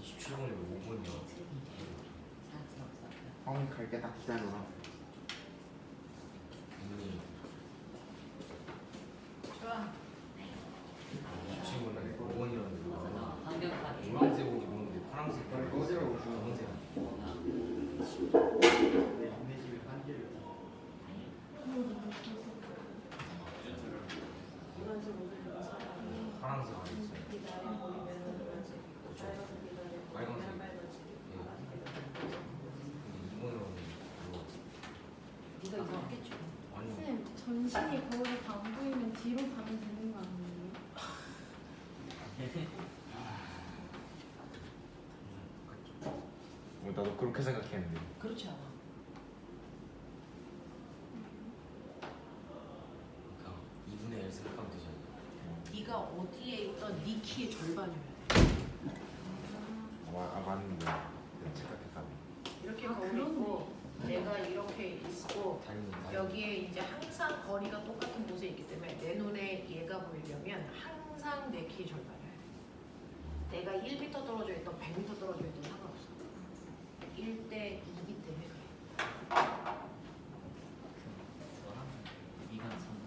27번에 왜 5번이야? 형이 갈게 딱 기다려라. 언니 좋아. 27번에 5번이라는데 맞아. 완벽하게. 노란색 옷 입었는데 파란색 네가 이상했겠지. 아니 쌤, 전신이 거울에 다 안 보이면 뒤로 가면 되는 거 아니에요? 나도 그렇게 생각했는데. 그렇지 않아. 그러니까 2분의 1 생각하면 되잖아. 네가 어디에 있던 네 키의 절반이어야 돼. 맞는데 착각했다. 이렇게 아, 거울이 그러네. 있고 내가 이렇게 있고 당연히 여기에 이제 항상 거리가 똑같은 곳에 있기 때문에 내 눈에 얘가 보이려면 항상 내 키의 절반이어야 돼. 내가 1m 떨어져 있던 100m 떨어져 있던 상관없어. 1대 2기 때문에 그래. 저랑 미간 전문.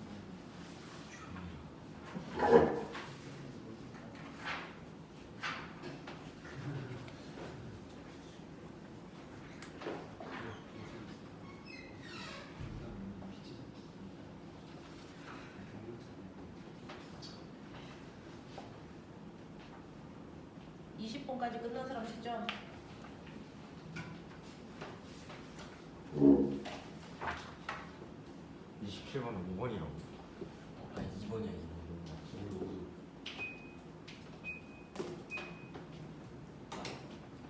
20분까지 끝난 사람 시점. 어, 27번은 5번이라고. 아니 2번이야 2번.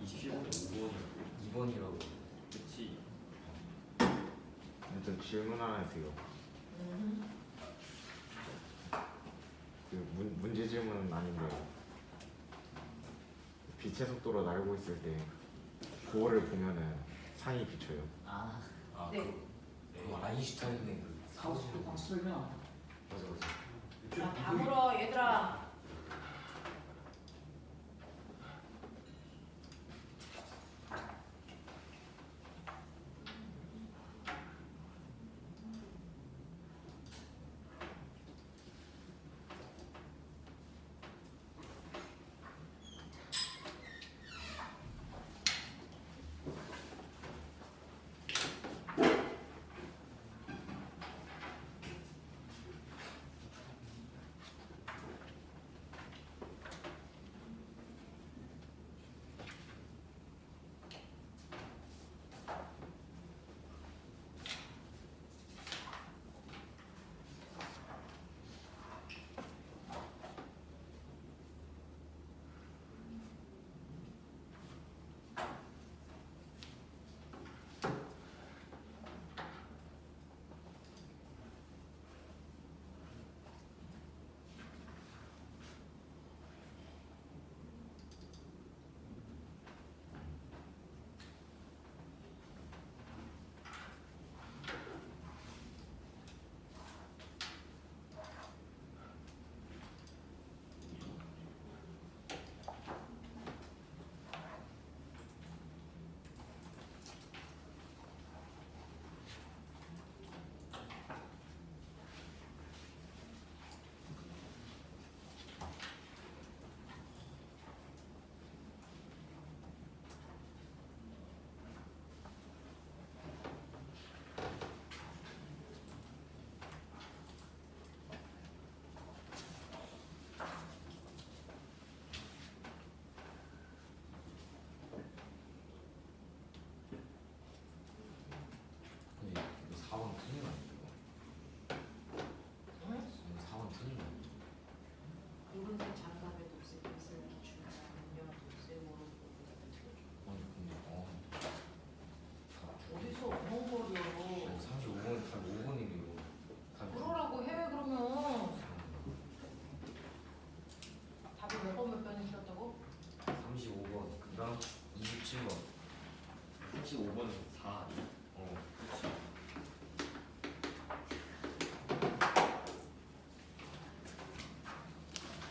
27번에 5번이라고. 2번이라고. 그치. 일단 질문 하나 해도요. 문제 질문은 아닌데 빛의 속도로 날고 있을 때 거울을 보면은 상이 비쳐요. 아, 아 네. 그거 아인슈타인의 그 사고를 박수 설명. 맞아 맞아. 자, 다 물어 얘들아. 근데 이거 4번 틀린 거 아니야 이거? 응? 이거 4번 틀린 거 아니야? 붉은색 장갑에 녹색 빛을 비추는 안녕 녹색으로 아니 근데 어디서 엉엉거려. 아니 35번 다 5번이래요. 다 그러라고 해 그러면. 답이 몇 번이 틀렸다고? 35번 그다음 27번. 35번은 4. 어.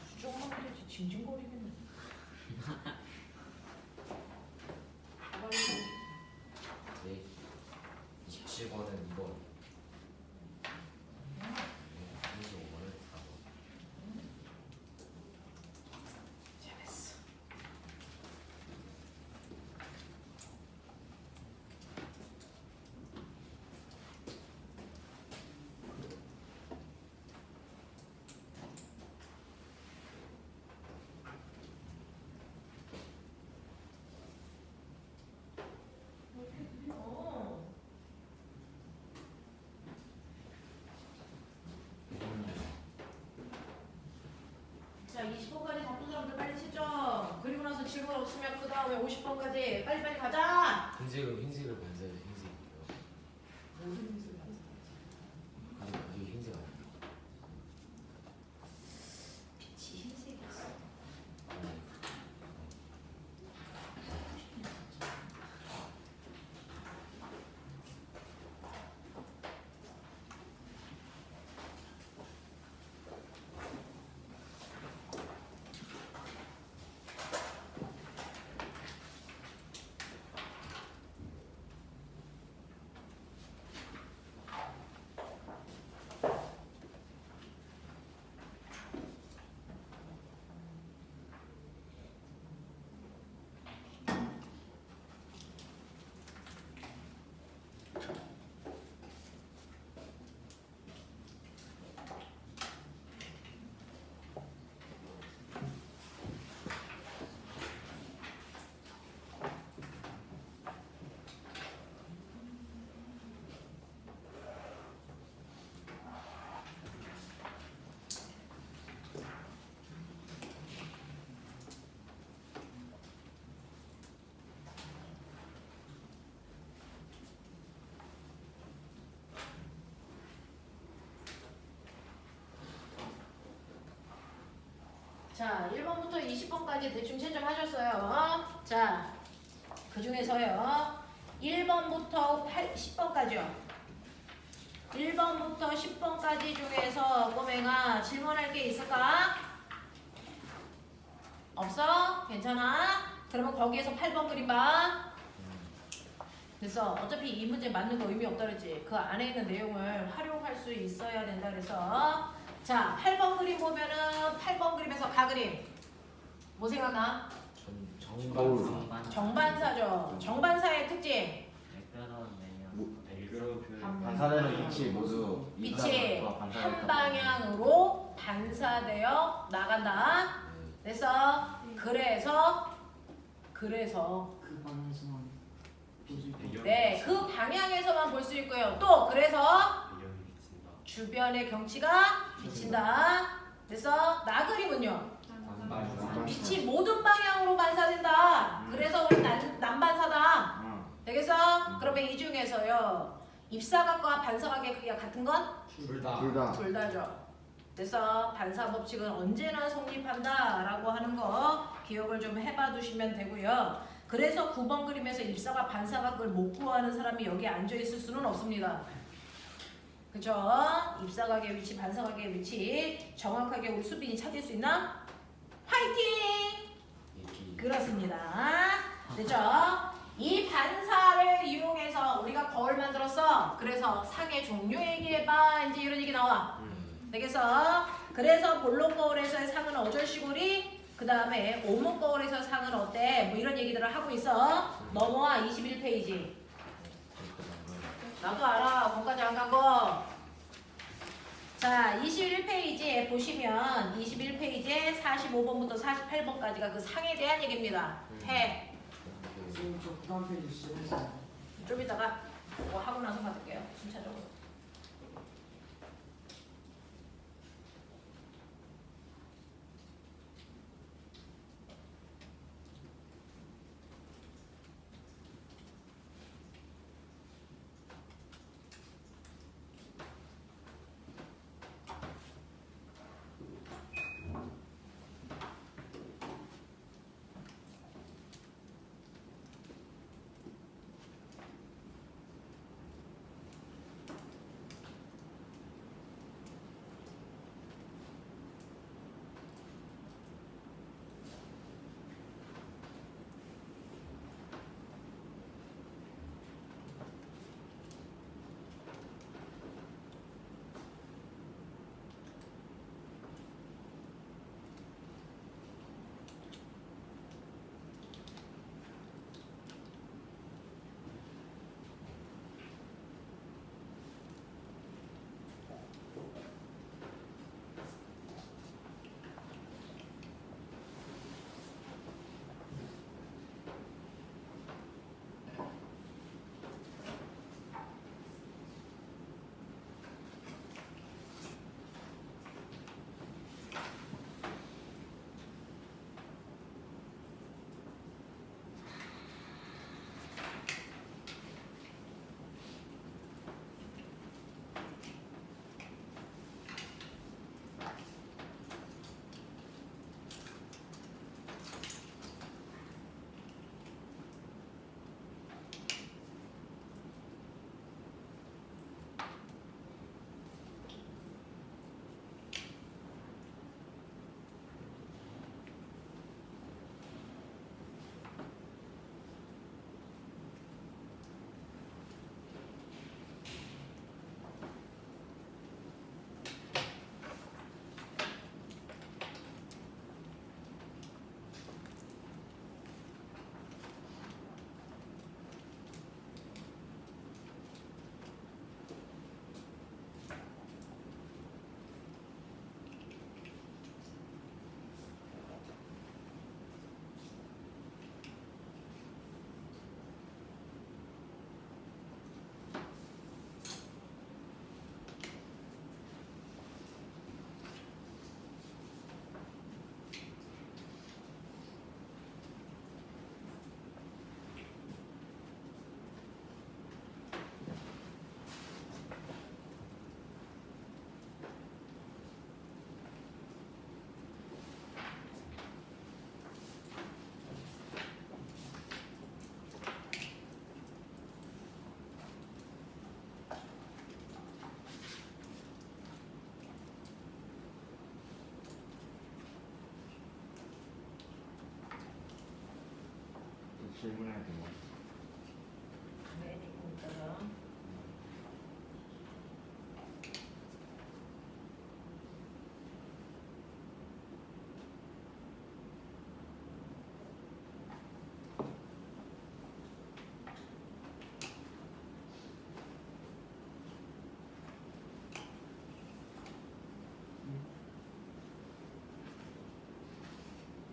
수정하면 되지 징징거리겠네. 빨리. 네. 27번은 2번. 네. 35번은 4번. 재밌어. 왜 이렇게 느려? 없으면 그 다음에 50번까지 빨리빨리 가자. 흰색을 반사해 흰색. 모든 흰색을 안 사. 아니 이게 흰색 아니야? 빛이 흰색이었어. 자, 1번부터 20번까지 대충 채점하셨어요. 자, 그 중에서요. 1번부터 10번까지요. 1번부터 10번까지 중에서 꼬맹아 질문할 게 있을까? 없어? 괜찮아? 그러면 거기에서 8번 그림 봐. 그래서 어차피 이 문제 맞는 거 의미 없다 그랬지. 그 안에 있는 내용을 활용할 수 있어야 된다 그래서 자, 8번 그림 보면은 8번 그림에서 가그림 뭐 생각나? 정반. 정반사죠. 정반사의 특징 매끄러운 표현. 반사되는 빛이 모두 빛이 이사각과 반사각과 한 방향으로 반사되어 나간다. 그래서 그 방에서만 볼수 있고. 네, 그 방향에서만 볼 수 있고요. 또 그래서 배경이 비친다. 주변의 경치가 비친다. 그래서 나그림은요. 빛이 모든 방향으로 반사된다. 그래서 우리 난반사다. 되겠어? 그러면 이 중에서요. 입사각과 반사각의 크기가 같은 건? 둘다 둘 다죠. 그래서 반사 법칙은 언제나 성립한다라고 하는 거 기억을 좀 해봐 두시면 되고요. 그래서 9번 그림에서 입사각 반사각을 못 구하는 사람이 여기 앉아 있을 수는 없습니다. 그죠? 입사각의 위치, 반사각의 위치 정확하게 우리 수빈이 찾을 수 있나? 화이팅! 그렇습니다. 됐죠? 이 반사를 이용해서 우리가 거울 만들었어. 그래서 상의 종류 얘기해봐. 이제 이런 얘기 나와. 되겠어? 그래서 볼록 거울에서의 상은 어절시골이 그 다음에 오목 거울에서의 상은 어때? 뭐 이런 얘기들을 하고 있어. 넘어와 21페이지. 나도 알아. 거기까지 안 간 거. 자, 21페이지에 보시면 21페이지에 45번부터 48번까지가 그 상에 대한 얘기입니다. 해. 선생님 저 부담 페이지 시작했어요. 좀 이따가 뭐 하고 나서 받을게요. 순차적으로. 질문해야 돼. 뭐. 네, 이거니까.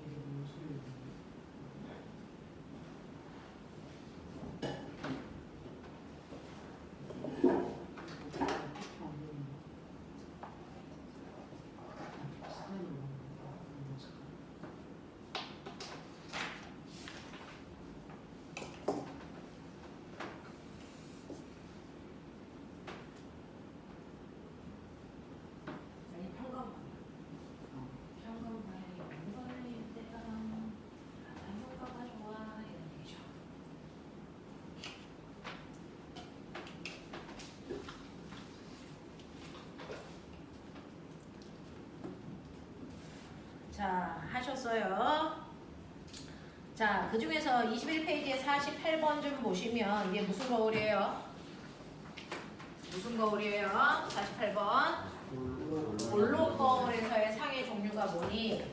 이게 무슨 소리야? 아니 평가만. 평가만이 연관일 때랑 평가가 좋아 이런 얘기죠. 자, 하셨어요. 자, 그 중에서 21페이지에 48번 좀 보시면 이게 무슨 거울이에요? 무슨 거울이에요? 48번. 볼록 거울에서의 상의 종류가 뭐니?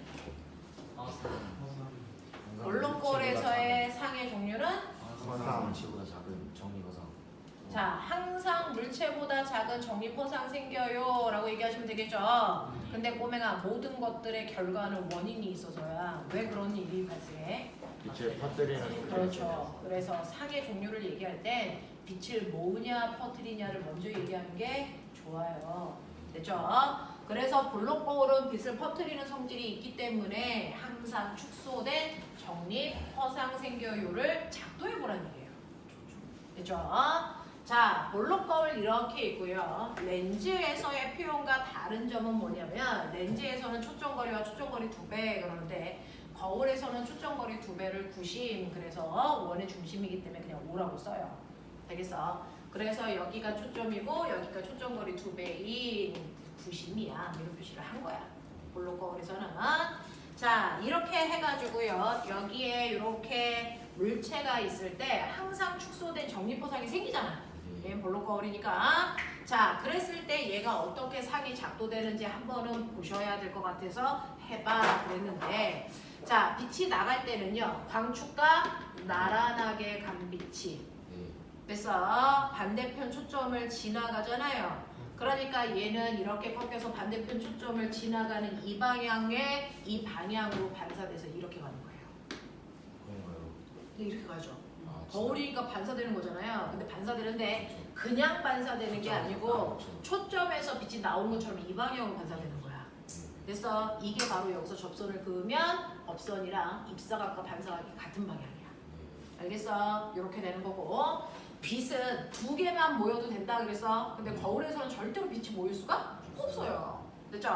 볼록 거울에서의 상의 종류는? 항상 치보다 작은 정의거상. 자, 항상 물체보다 작은 정립허상 생겨요 라고 얘기하시면 되겠죠. 근데 꼬맹아, 모든 것들의 결과는 원인이 있어서야. 왜 그런 일이 발생해? 빛을 퍼뜨리는 그렇죠. 그래서 상의 종류를 얘기할 때 빛을 모으냐 퍼뜨리냐를 먼저 얘기하는 게 좋아요. 됐죠? 그래서 볼록 거울은 빛을 퍼뜨리는 성질이 있기 때문에 항상 축소된 정립 허상 생겨요를 작도해 보라는 얘기예요. 됐죠? 자, 볼록 거울 이렇게 있고요. 렌즈에서의 표현과 다른 점은 뭐냐면 렌즈에서는 초점거리와 초점거리 2배 그러는데 거울에서는 초점거리 2배를 90, 그래서 원의 중심이기 때문에 그냥 5라고 써요. 되겠어? 그래서 여기가 초점이고 여기가 초점거리 2배인 90이야. 이런 표시를 한 거야. 볼록 거울에서는. 자, 이렇게 해가지고요. 여기에 이렇게 물체가 있을 때 항상 축소된 정립허상이 생기잖아. 얘는 볼록 거울이니까. 자, 그랬을 때 얘가 어떻게 상이 작도되는지 한 번은 보셔야 될 것 같아서 해봐 그랬는데, 자, 빛이 나갈 때는요, 광축과 나란하게 간 빛이 그래서 반대편 초점을 지나가잖아요. 그러니까 얘는 이렇게 꺾여서 반대편 초점을 지나가는 이 방향으로 반사돼서 이렇게 가는 거예요. 그런가요? 근데 이렇게 가죠. 아, 거울이니까 반사되는 거잖아요. 근데 반사되는데 그냥 반사되는 게 아니고 초점에서 빛이 나오는 것처럼 이 방향으로 반사되는 거야. 그래서 이게 바로 여기서 접선을 그으면 업선이랑 입사각과 반사각이 같은 방향이야. 알겠어? 이렇게 되는 거고, 빛은 2개만 모여도 된다 그래서. 근데 거울에서는 절대로 빛이 모일 수가 없어요. 됐죠?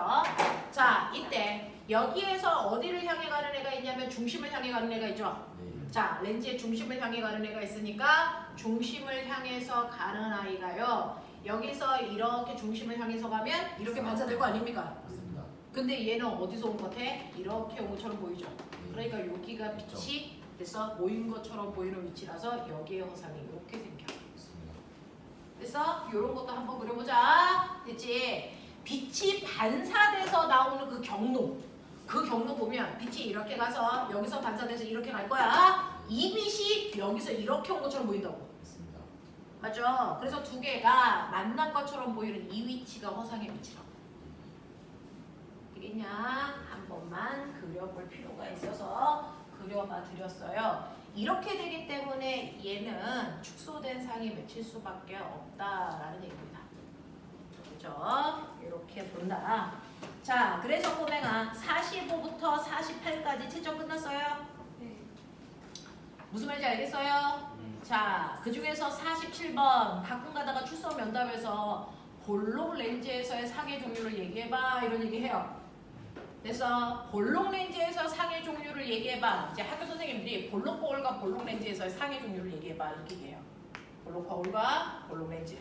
자, 이때 여기에서 어디를 향해 가는 애가 있냐면 중심을 향해 가는 애가 있죠. 자, 렌즈의 중심을 향해 가는 애가 있으니까 중심을 향해서 가는 아이가요, 여기서 이렇게 중심을 향해서 가면 이렇게 반사될 거 아닙니까? 맞습니다. 근데 얘는 어디서 온 것 같아? 이렇게 온 것처럼 보이죠? 그러니까 여기가 빛이 됐어? 모인 것처럼 보이는 위치라서 여기에 허상이 이렇게 생겨. 됐어? 이런 것도 한번 그려보자. 됐지? 빛이 반사돼서 나오는 그 경로 보면 빛이 이렇게 가서 여기서 반사돼서 이렇게 갈 거야. 이 빛이 여기서 이렇게 온 것처럼 보인다고. 맞습니다. 맞죠? 그래서 2개가 만난 것처럼 보이는 이 위치가 허상의 위치라고. 되겠냐? 한 번만 그려볼 필요가 있어서 그려봐 드렸어요. 이렇게 되기 때문에 얘는 축소된 상이 맺힐 수밖에 없다라는 얘기입니다. 그렇죠? 이렇게 본다. 자, 그래서 꼬맹아 45부터 48까지 채점 끝났어요? 네. 무슨 말인지 알겠어요? 자, 그 중에서 47번 가끔 가다가 출석 면담에서 볼록 렌즈에서의 상의 종류를 얘기해봐 이런 얘기해요. 그래서 볼록 렌즈에서 상의 종류를 얘기해봐. 이제 학교 선생님들이 볼록 거울과 볼록 렌즈에서의 상의 종류를 얘기해봐 이렇게 얘기해요. 볼록 거울과 볼록 렌즈.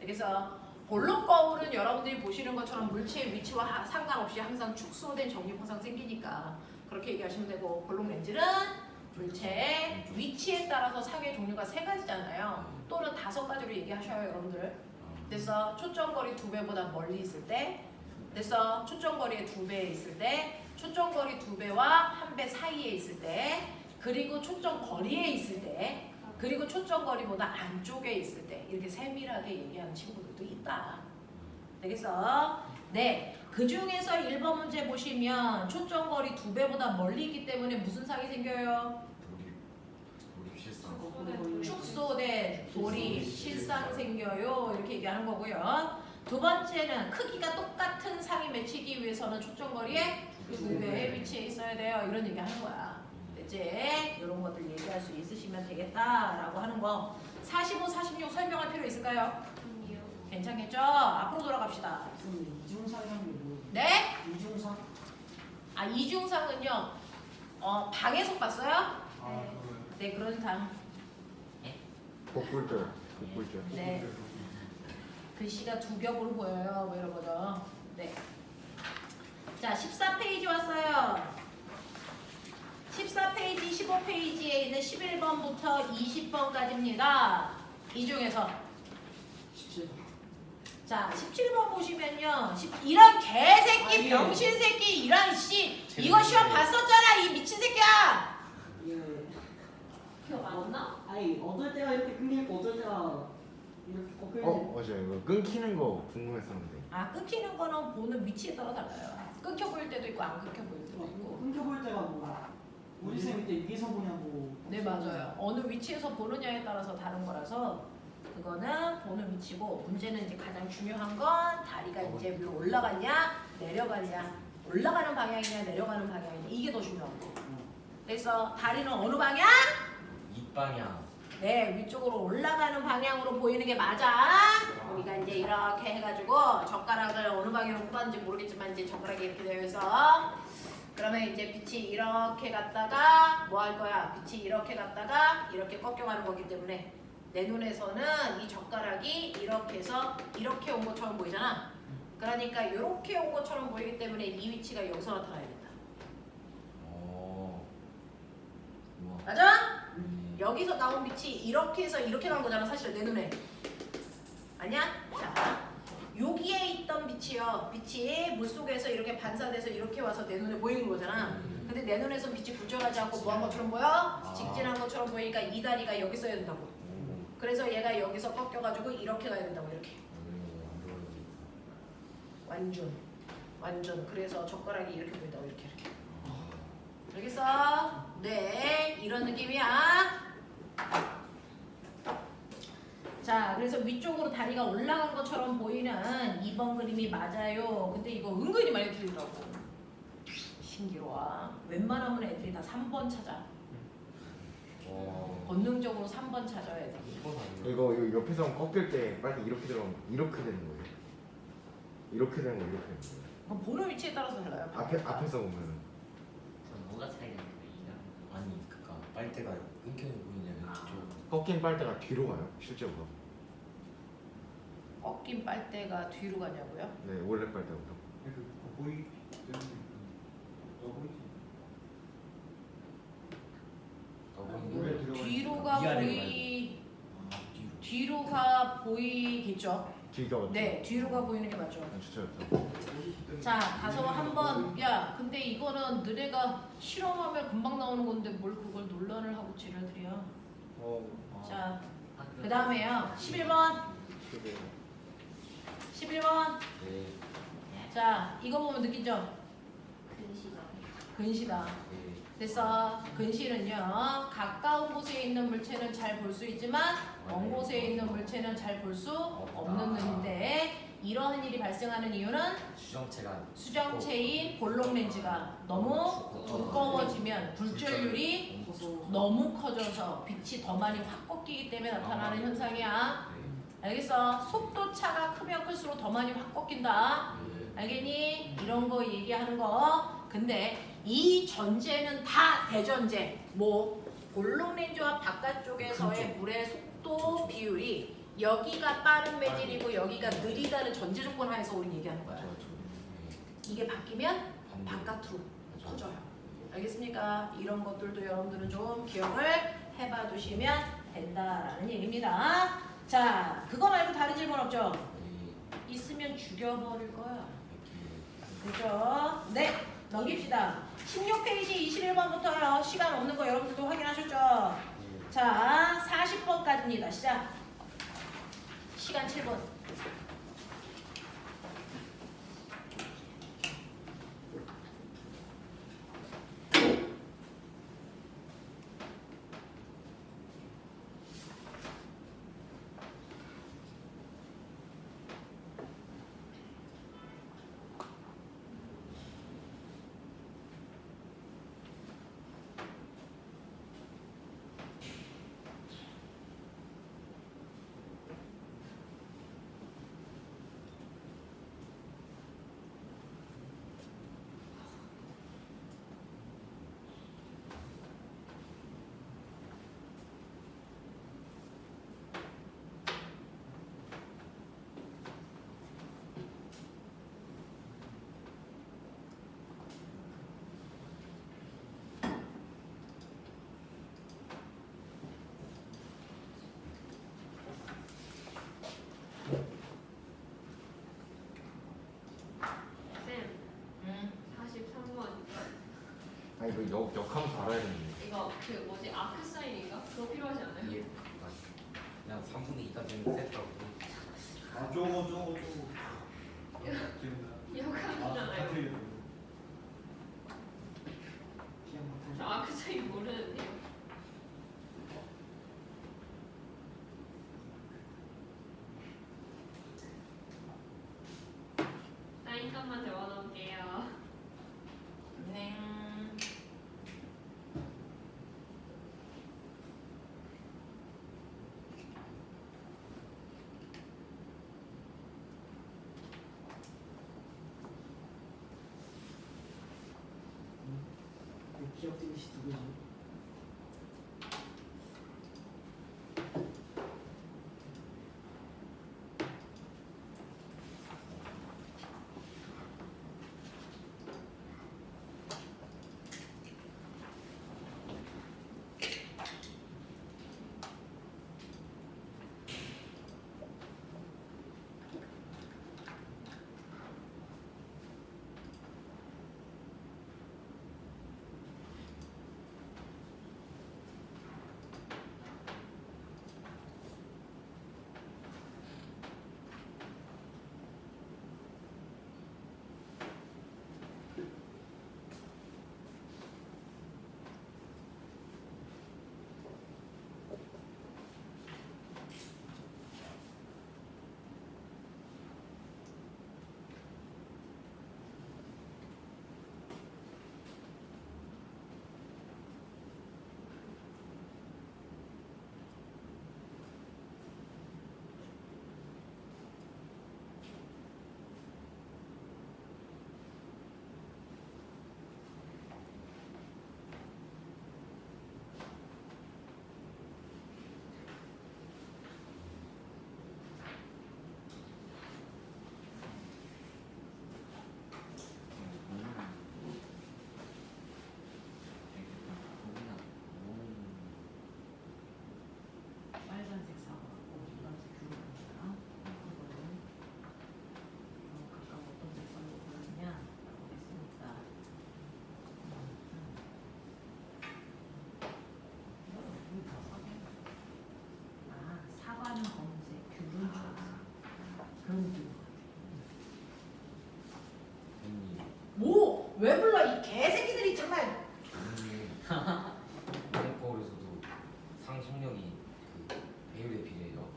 그래서 볼록 거울은 여러분들이 보시는 것처럼 물체의 위치와 상관없이 항상 축소된 정립 허상 생기니까 그렇게 얘기하시면 되고, 볼록 렌즈는 물체 위치에 따라서 상의 종류가 3가지잖아요. 또는 5가지로 얘기하셔요, 여러분들. 그래서 초점거리 2배보다 멀리 있을 때, 그래서 초점거리의 2배에 있을 때, 초점거리 2배와 1배 사이에 있을 때, 그리고 초점거리에 있을 때, 그리고 초점거리보다 안쪽에 있을 때 이렇게 세밀하게 얘기하는 친구들도 있다. 되겠어? 네. 그 중에서 1번 문제 보시면 초점거리 2배보다 멀리 있기 때문에 무슨 상이 생겨요? 우리 실상. 축소 대 돌입, 실상 생겨요. 이렇게 얘기하는 거고요. 두 번째는 크기가 똑같은 상이 맺히기 위해서는 초점거리의 2배의 위치에 있어야 돼요. 이런 얘기 하는 거야. 이제 이런 것들 얘기할 수 있으시면 되겠다라고 하는 거. 45, 46 설명할 필요 있을까요? 아니요. 괜찮겠죠? 앞으로 돌아갑시다. 선생님 이중상이라는 게 뭐예요? 네? 이중상? 아, 이중상은요. 방에서 봤어요? 아 그거요. 네, 그런 상. 복불절. 복불절. 네. 글씨가 2겹으로 보여요. 뭐 이런 거죠. 네. 자, 14페이지 왔어요. 14페이지, 15페이지에 있는 11번부터 20번까지입니다. 이 중에서 17. 자, 17번 보시면요. 이런 개새끼, 아니. 병신새끼, 이런 씨. 이거 시험 봤었잖아, 이 미친 새끼야. 예. 기억 안 나? 아니 어떨 때가 이렇게 끊기고 어떨 때가 이렇게 꺾여있는. 맞아요. 이거 끊기는 거 궁금했었는데. 아, 끊기는 거는 보는 위치에 따라 달라요. 끊겨 보일 때도 있고 안 끊겨 보일 때도 있고. 끊겨볼 때가 뭐 우리 쌤이 때 위에서 보냐고. 네, 맞아요. 어느 위치에서 보느냐에 따라서 다른 거라서 그거는 보는 위치고, 문제는 이제 가장 중요한 건 다리가 이제 위로 올라가냐 내려가냐, 올라가는 방향이냐 내려가는 방향이냐, 이게 더 중요한 거. 그래서 다리는 어느 방향? 이방향. 네, 위쪽으로 올라가는 방향으로 보이는 게 맞아. 우리가 이제 이렇게 해가지고 젓가락을 어느 방향으로 뻗는지 모르겠지만 이제 젓가락이 이렇게 되어 있어. 그러면 이제 빛이 이렇게 갔다가 뭐 할 거야? 빛이 이렇게 갔다가 이렇게 꺾여가는 거기 때문에 내 눈에서는 이 젓가락이 이렇게 해서 이렇게 온 것처럼 보이잖아. 그러니까 이렇게 온 것처럼 보이기 때문에 이 위치가 여기서 나타나야 된다. 우와. 맞아? 여기서 나온 빛이 이렇게 해서 이렇게 간 거잖아, 사실 내 눈에. 아니야? 자, 여기에 있던 빛이요. 빛이 물속에서 이렇게 반사돼서 이렇게 와서 내 눈에 보이는 거잖아. 근데 내 눈에선 빛이 굴절하지 않고 뭐한 것처럼 보여? 직진한 것처럼 보이니까 이 다리가 여기 써야 된다고. 그래서 얘가 여기서 꺾여가지고 이렇게 가야 된다고, 이렇게. 완전. 그래서 젓가락이 이렇게 보인다고, 이렇게. 알겠어? 네, 이런 느낌이야. 자, 그래서 위쪽으로 다리가 올라간 것처럼 보이는 2번 그림이 맞아요. 근데 이거 은근히 많이 틀리더라고. 신기로워. 웬만하면 애들이 다 3번 찾아. 본능적으로 3번 찾아야 돼. 이거 옆에서 꺾일 때 빨리 이렇게 들어가면 이렇게 되는 거예요. 이렇게 되는 거 이렇게 되는 거예요. 그럼 보는 위치에 따라서 달라요. 앞에서 보면 뭐가 차이가 있는데 아니 그니까 빨대가 끊겨 보이냐면 뒤쪽. 꺾인 빨대가 뒤로 가요. 실제로. 꺾인 빨대가 뒤로 가냐고요? 네, 원래 빨대보다. 그 보이기 때문에 보이지. 물에 들어가니까. 뒤로가 위아래로 뒤로가 보이겠죠? 뒤가 맞죠? 네, 뒤로가 보이는 게 맞죠. 진짜였다. 자, 가서 한번, 야, 근데 이거는 너네가 실험하면 금방 나오는 건데 뭘 그걸 논란을 하고 지랄들이야. 자, 그 다음에요. 11번. 11번. 네. 자, 이거 보면 느끼죠? 근시다. 네. 그래서 근시는요, 가까운 곳에 있는 물체는 잘 볼 수 있지만 먼 곳에 있는 물체는 잘 볼 수 없는 눈인데, 이러한 일이 발생하는 이유는 수정체가 수정체인 볼록 렌즈가 너무 두꺼워지면 굴절률이 너무 커져서 빛이 더 많이 확 꺾이기 때문에 나타나는 현상이야. 알겠어? 속도 차가 크면 클수록 더 많이 확 꺾인다. 알겠니? 이런 거 얘기하는 거. 근데 이 전제는 다 대전제. 뭐 볼록 렌즈와 바깥쪽에서의 물의 속도 비율이 여기가 빠른 매질이고 여기가 느리다는 전제 조건 하에서 우리 얘기하는 거야. 이게 바뀌면 바깥으로 커져요. 알겠습니까? 이런 것들도 여러분들은 좀 기억을 해봐 두시면 된다라는 얘기입니다. 자, 그거 말고 다른 질문 없죠? 있으면 죽여버릴 거야. 그죠? 네, 넘깁시다. 16페이지 21번부터요. 시간 없는 거 여러분들도 확인하셨죠? 자, 40번까지입니다. 시작. 시간 7분. 쌤, 43번. 아 이거 역하면서 알아야 되는데. 이거 그 뭐지 아크 사인인가? 그거 필요하지 않아요? 예. 그냥 3분의 2가 되면 셌다고. 아 저거. 기억하잖아요. 틀려. 저 아크 사인 모르는데요. 사인값만 적어놓을게요. 네. 기억되는 시 누구지? 빨간색 사과하고 노란색 귤입니다. 이거는 각각 어떤 색깔로 보이냐 보겠습니다. 아, 사과는 검은색, 귤은 주황색. 그런 느낌. 뭐? 왜 불러 이 개새끼들이 정말. 이번 거에서도 상속력이 그 배율에 비례해요.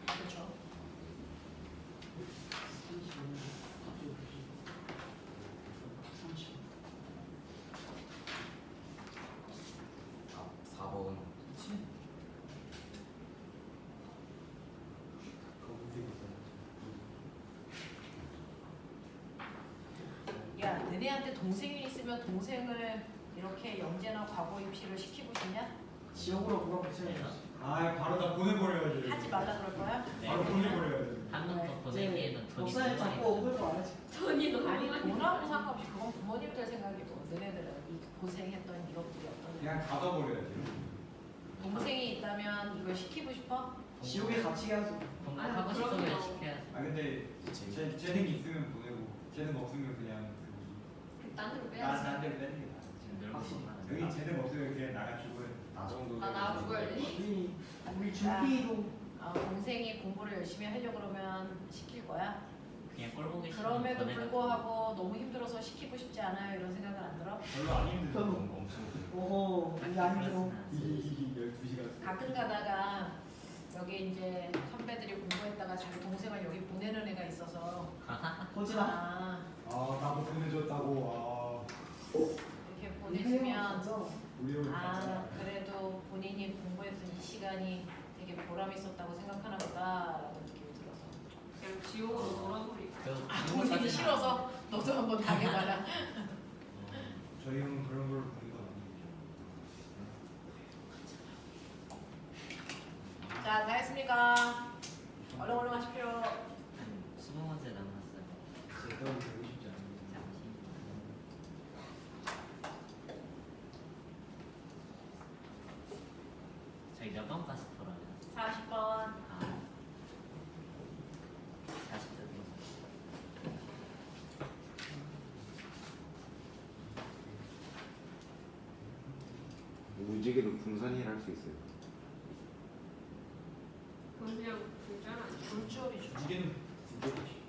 그렇죠. 아, 4번. 야, 너네한테 동생이 있으면 동생을 이렇게 영재나 과거 입시를 시키고 싶냐? 지역으로 뭐가 붙여야지. 아 바로 다 보내버려야지. 하지 말라 그럴 거야? 바로 보내버려야지. 한 번 더 보내기에는 돈이 목사님 너무 많이 자꾸 오글 거 알지? 저 돈이 너무 아니 많이 돈하고 들어요. 상관없이 그건 부모님들 생각이고 너네들은 이 고생했던 이것들이 어떤 그냥 닫아버려야지. 동생이 있다면 이걸 시키고 싶어? 지옥에 같이 가야지. 공부하고 싶으면 그럼요. 시켜야지. 아 근데 재능 있으면 보내고 재능 없으면 그냥 딴 데로 나 빼야지. 나한테 빼는 게 나아. 지금 늘고 확실히. 여기 재능 없으면 그냥 나가 죽어야 돼. 나 정도. 나 죽어야 돼. 우리 준비도 동생이 공부를 열심히 하려고 그러면 시킬 거야? 그냥 꼴 보기 싫으면 그럼에도 보내고. 불구하고 너무 힘들어서 시키고 싶지 않아요 이런 생각은 안 들어? 별로 안 힘들어. 엄청 힘들어. 오호 이게 아니죠. 12시간. 가끔 가다가 여기 이제 선배들이 공부했다가 자기 동생을 여기 보내는 애가 있어서 보지마. 아 아 나도 보내줬다고. 이렇게 보내주면 우리 형 아 그래도 본인이 공부했던 이 시간이 되게 보람 있었다고 생각하나 보다라는 느낌이 들어서 그냥 지옥으로 돌아버리고. 본인이 싫어서 너도 한번 당해봐라. 저희 형은 그런 걸 보는 건 아니에요. 자, 다 했습니까? 얼른 하십시오. 한 20문제 남았어요. 제가 배우고 싶지 않은데. 잠시. 저희 몇 번까지 풀어요? 40번. 아. 40도 무지개도 분산일 할 수 있어요. 그건 그냥 불장 아니야? 불주얼이죠. 무지개는 무지개지.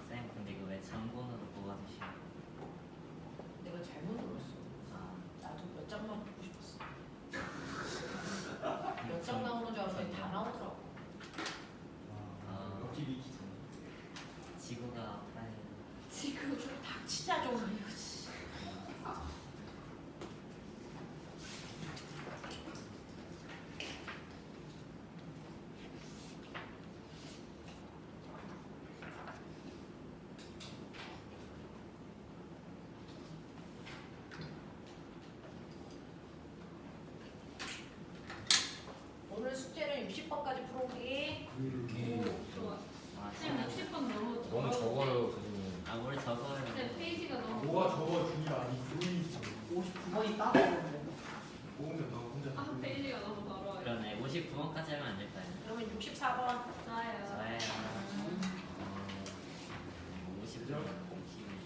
쌤 근데 이거 왜 장본으로 뽑아주시는 내가 잘못 눌렀어. 아, 나도 몇 장만 보고 싶었어. 몇 장 나오는 줄 알았더니 다 나오더라고. 아. 옆집이 지구가 빨리 지금 좀 닥치자 좀. 이거지. 오늘 숙제는 60번까지 풀어오기. 좋아. 아, 쌤 60번 너무 너무 적어요 선생님. 아, 뭘 적어요. 쌤 페이지가 너무 뭐가 적어 중이야 아니 소리 59번이 따로 모으면 너 혼자 아 페이지가 너무 더러워요. 그러네. 59번까지 하면 안 될까요? 그러면 64번. 좋아요. 좋아요. 50번.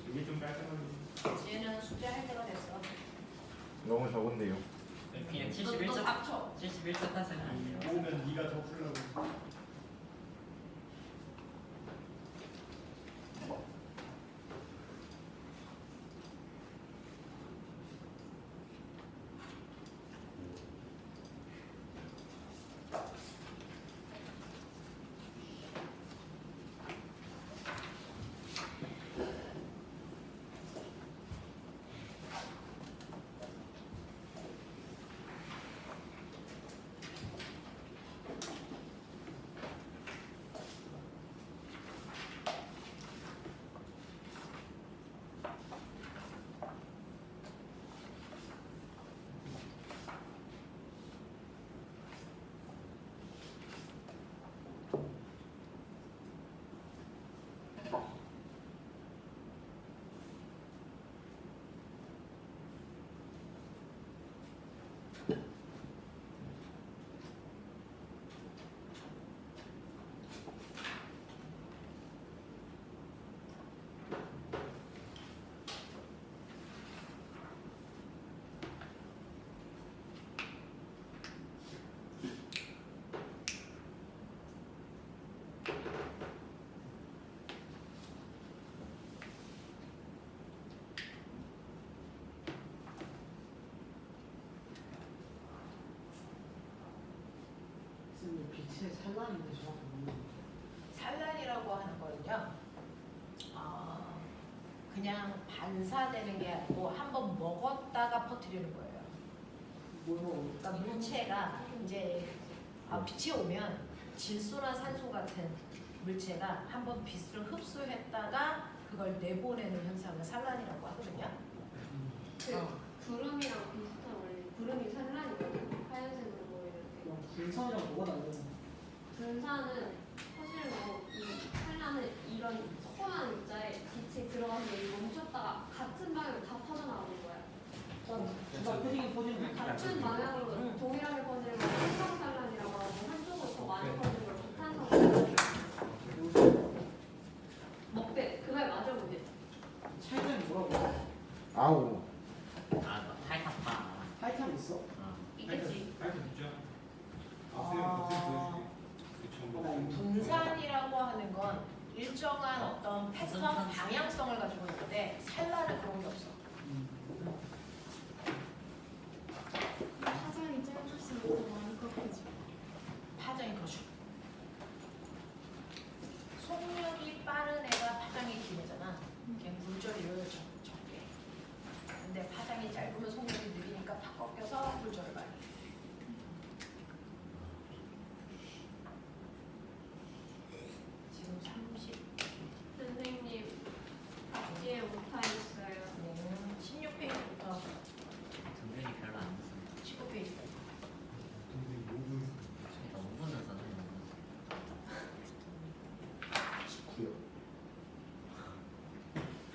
이게 좀 깔끔하게 이제는 숙제할 때가 됐어. 너무 적은데요. 그냥 너 71점. 닥쳐. 71점까지 하면 안 돼요. 모으면 네가 더 풀라고. 무슨 빛의 산란인데 정확히 모르겠는데. 산란이라고 하는 거는요. 그냥 반사되는 게 아니고 한번 먹었다가 퍼뜨리는 거예요. 그러니까 물체가 이제 빛이 오면 질소나 산소 같은 물체가 한번 빛을 흡수했다가 그걸 내보내는 현상을 산란이라고 하거든요. 구름이랑 비슷한 원리. 구름이 산란이거든요. 하얀색으로 보이는 게. 불산이랑 뭐가 다르냐? 분산은 사실로 이 산란은 이런 소한 입자에 빛이 들어가서 여기 멈췄다가 같은 방향으로 다 퍼져나가는 거야. 진짜 퍼지긴 같은 방향으로 동일하게 퍼지는 걸 한성 산란이라고 하고 한쪽으로 더 많이 퍼지는 걸 북한성 산란. 먹배 그 말 맞아 근데. 차이점이 뭐라고? 아우. 아, 탈탔다. 타이탄 있어? 있겠지. 깔끔 있죠? 어, 분산이라고 하는 건 일정한 어떤 패턴 방향성을 가지고 있는데 산란은 그런 게 없어. 화장이 짧을수록 더 많이 꺾여져. 파장이 거죠. 속력이 빠른 애가 파장이 긴 애잖아. 걔 굴절이를 적게. 근데 파장이 짧으면 속력이 느리니까 팍 꺾여서 굴절을 많이 해. 지금 30. 선생님 앞뒤에 오타 있어요. 16페이지부터 등변이 별로 안 됐습니다. 19페이지까지. 저희가 5분을 썼네요. 19요.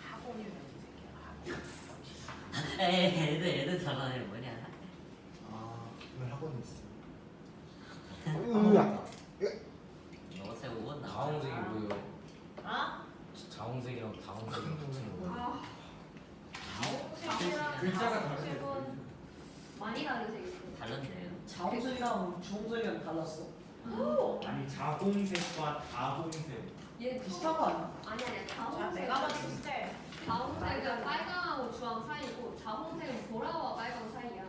학원이라는 새끼야. 학원. 애들 전화해 뭐냐? 아, 오늘 학원 있어. 으아. 어제 5분 나와. 다홍색이 뭐예요? 아? 자홍색이랑 다홍색이랑 같은 거. 아 자홍색이랑 글자가 다홍색은 많이 다른 색이 있어요. 다른데요. 자홍색이랑 주홍색이랑 달랐어. 아니 자홍색과 다홍색. 얘 비슷한 거 아니야? 아니야 자, 다홍색. 내가 봤을 때 다홍색은 빨강하고 주황 사이고 자홍색은 보라와 빨강 사이야.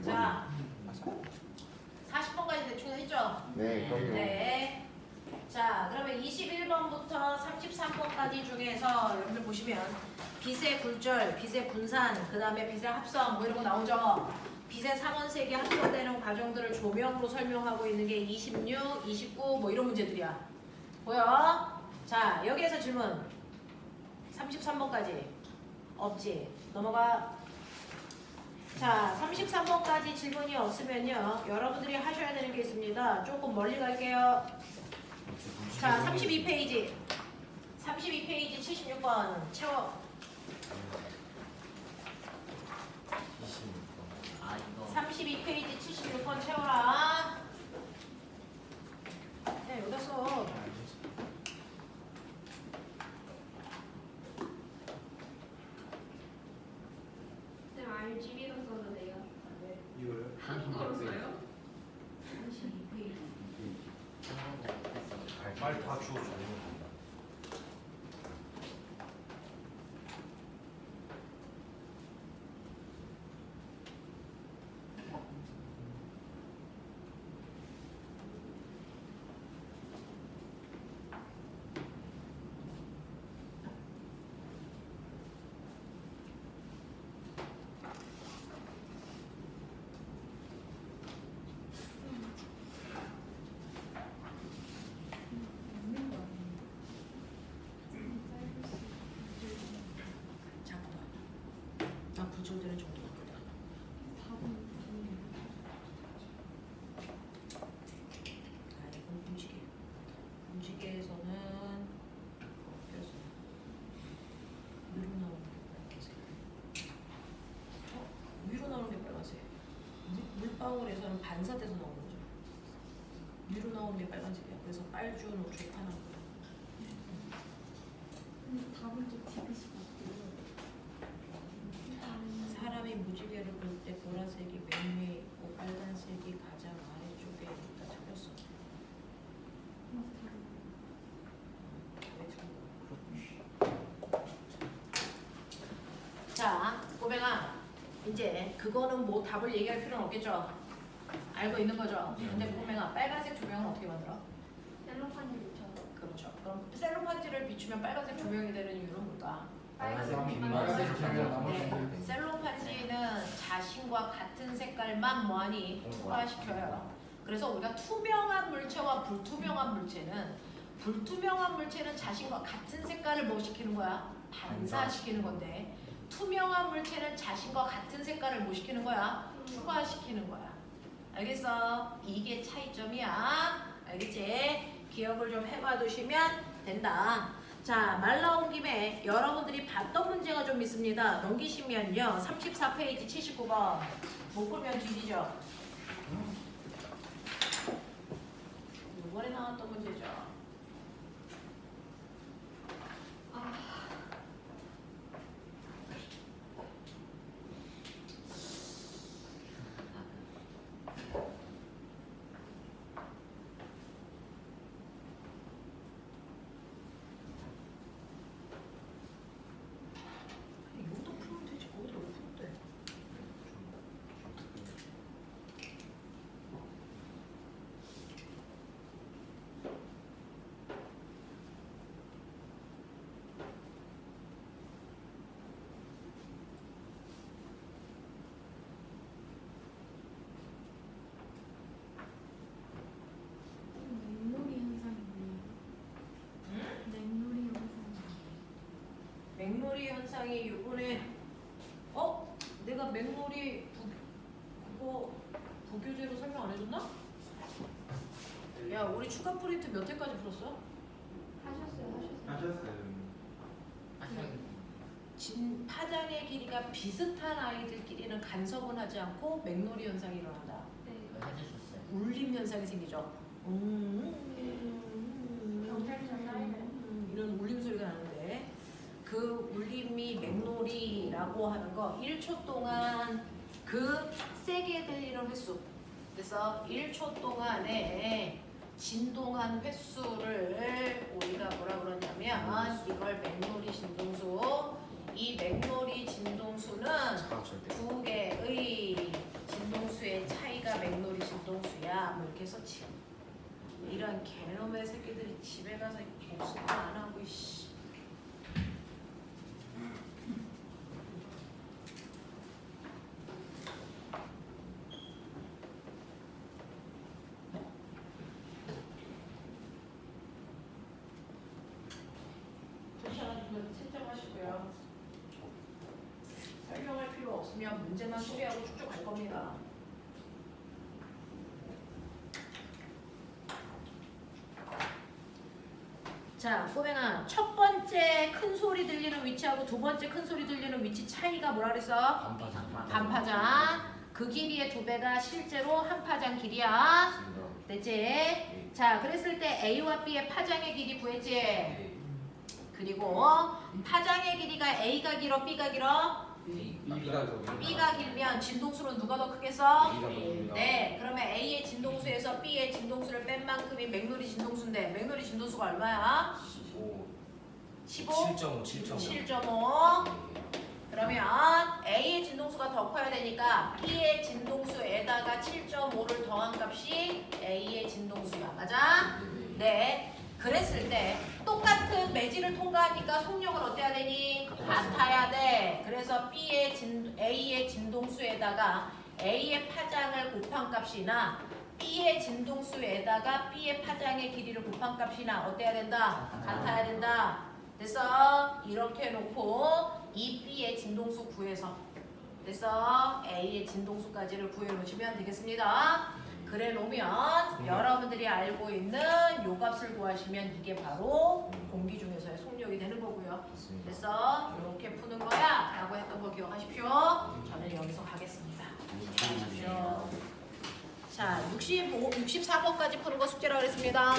자, 40번까지 대충 했죠? 네, 그럼요. 네. 자, 그러면 21번부터 33번까지 중에서 여러분들 보시면 빛의 굴절, 빛의 분산, 그 다음에 빛의 합성 뭐 이런 거 나오죠? 빛의 삼원색이 합성되는 과정들을 조명으로 설명하고 있는 게 26, 29 뭐 이런 문제들이야. 보여? 자, 여기에서 질문 33번까지 없지? 넘어가. 자, 33번까지 질문이 없으면요 여러분들이 하셔야 되는 게 있습니다. 조금 멀리 갈게요. 자, 32페이지 32페이지 76번 채워. 아 이거 32페이지 76번 채워라. 야, 여기다 써. 쌤 RGB로 써도 돼요. 이거요? 한국어로 써요? 32페이지. 빨리 다 주워줘. 잠깐만. 나 구조되는 정도 같거든. 아, 이건 움직여. 움직여에서는 그래서 위로 나오는 게 빨간색. 위로 나오는 게 빨간색. 물방울에서는 반사돼서 나오는 거죠. 위로 나오는 게 빨간색이야. 그래서 빨주, 노초, 파란 거. 근데 답은 좀 디귿이 같아요. 사람이 무지개를 볼 때 보라색이 맨 위에 있고 빨간색이 가장 아래쪽에 있다. 틀렸어. 자, 꼬맹아, 이제 그거는 뭐 답을 얘기할 필요는 없겠죠? 알고 있는 거죠? 근데 꼬맹아, 빨간색 조명은 어떻게 만들어? 셀로판이 붙여서. 그렇죠. 그럼 셀로판지를 비추면 빨간색 조명이 되는 이유는 뭘까? 빨간색 빨간색 조명 나머지 네, 셀로판지는 자신과 같은 색깔만 뭐하니? 투과시켜요. 그래서 우리가 투명한 물체와 불투명한 물체는 자신과 같은 색깔을 뭐 시키는 거야? 반사시키는 건데 투명한 물체는 자신과 같은 색깔을 뭐 시키는 거야? 투과시키는 거야. 알겠어? 이게 차이점이야. 알겠지? 기억을 좀 해봐 두시면 된다. 자, 말 나온 김에 여러분들이 봤던 문제가 좀 있습니다. 넘기시면요. 34페이지 79번. 못 풀면 뒤지죠? 이번에 나왔던 문제죠. 이것도 풀면 되지. 거기다 왜 풀면 돼? 냉놀이 현상이네. 냉놀이 현상. 맥놀이 현상이 요번에 내가 맥놀이 그거 부교재로 설명 안 해줬나? 야, 우리 추가 프린트 몇 회까지 풀었어? 하셨어요. 파장의 길이가 비슷한 아이들끼리는 간섭은 하지 않고 맥놀이 현상이 일어난다. 네. 해주셨어요. 울림 현상이 생기죠. 경찰차 사이네. 이런 울림 소리가 나는데 그 울림이 맥놀이라고 하는 거 1초 동안 그 세게 들리는 횟수. 그래서 1초 동안에 진동한 횟수를 우리가 뭐라 그러냐면 이걸 맥놀이 진동수. 이 맥놀이 진동수는 자, 절대. 두 개의 진동수의 차이가 맥놀이 진동수야. 뭐 이렇게 해서 이런 개놈의 새끼들이 집에 가서 복습도 안 하고 이씨. 괜찮아지면 채점하시고요. 설명할 필요 없으면 문제만 소개하고 쭉쭉 갈 겁니다. 자, 꼬맹아, 첫 번째 큰 소리 들리는 위치하고 두 번째 큰 소리 들리는 위치 차이가 뭐라 그랬어? 반파장. 그 길이의 2배가 실제로 한 파장 길이야. 됐지? 자, 그랬을 때 A와 B의 파장의 길이 구했지? 그리고 파장의 길이가 A가 길어, B가 길어? B가 길면 진동수는 누가 더 크겠어? 네, 그러면 A의 진동수에서 B의 진동수를 뺀 만큼이 맥놀이 진동수인데 맥놀이 진동수가 얼마야? 15? 7.5. 그러면 A의 진동수가 더 커야 되니까 B의 진동수에다가 7.5를 더한 값이 A의 진동수야. 맞아? 네. 그랬을 때 똑같은 매질을 통과하니까 속력은 어때야 되니? 같아야 돼. 그래서 A의 진동수에다가 A의 파장을 곱한 값이나 B의 진동수에다가 B의 파장의 길이를 곱한 값이나 어때야 된다? 같아야 된다. 됐어? 이렇게 놓고 이 B의 진동수 구해서 됐어? A의 진동수까지를 구해놓으시면 되겠습니다. 그래 놓으면 여러분들이 알고 있는 요 값을 구하시면 이게 바로 공기 중에서의 속력이 되는 거고요. 됐어? 이렇게 푸는 거야 라고 했던 거 기억하십시오. 저는 여기서 가겠습니다. 자, 64번까지 푸는 거 숙제라고 그랬습니다.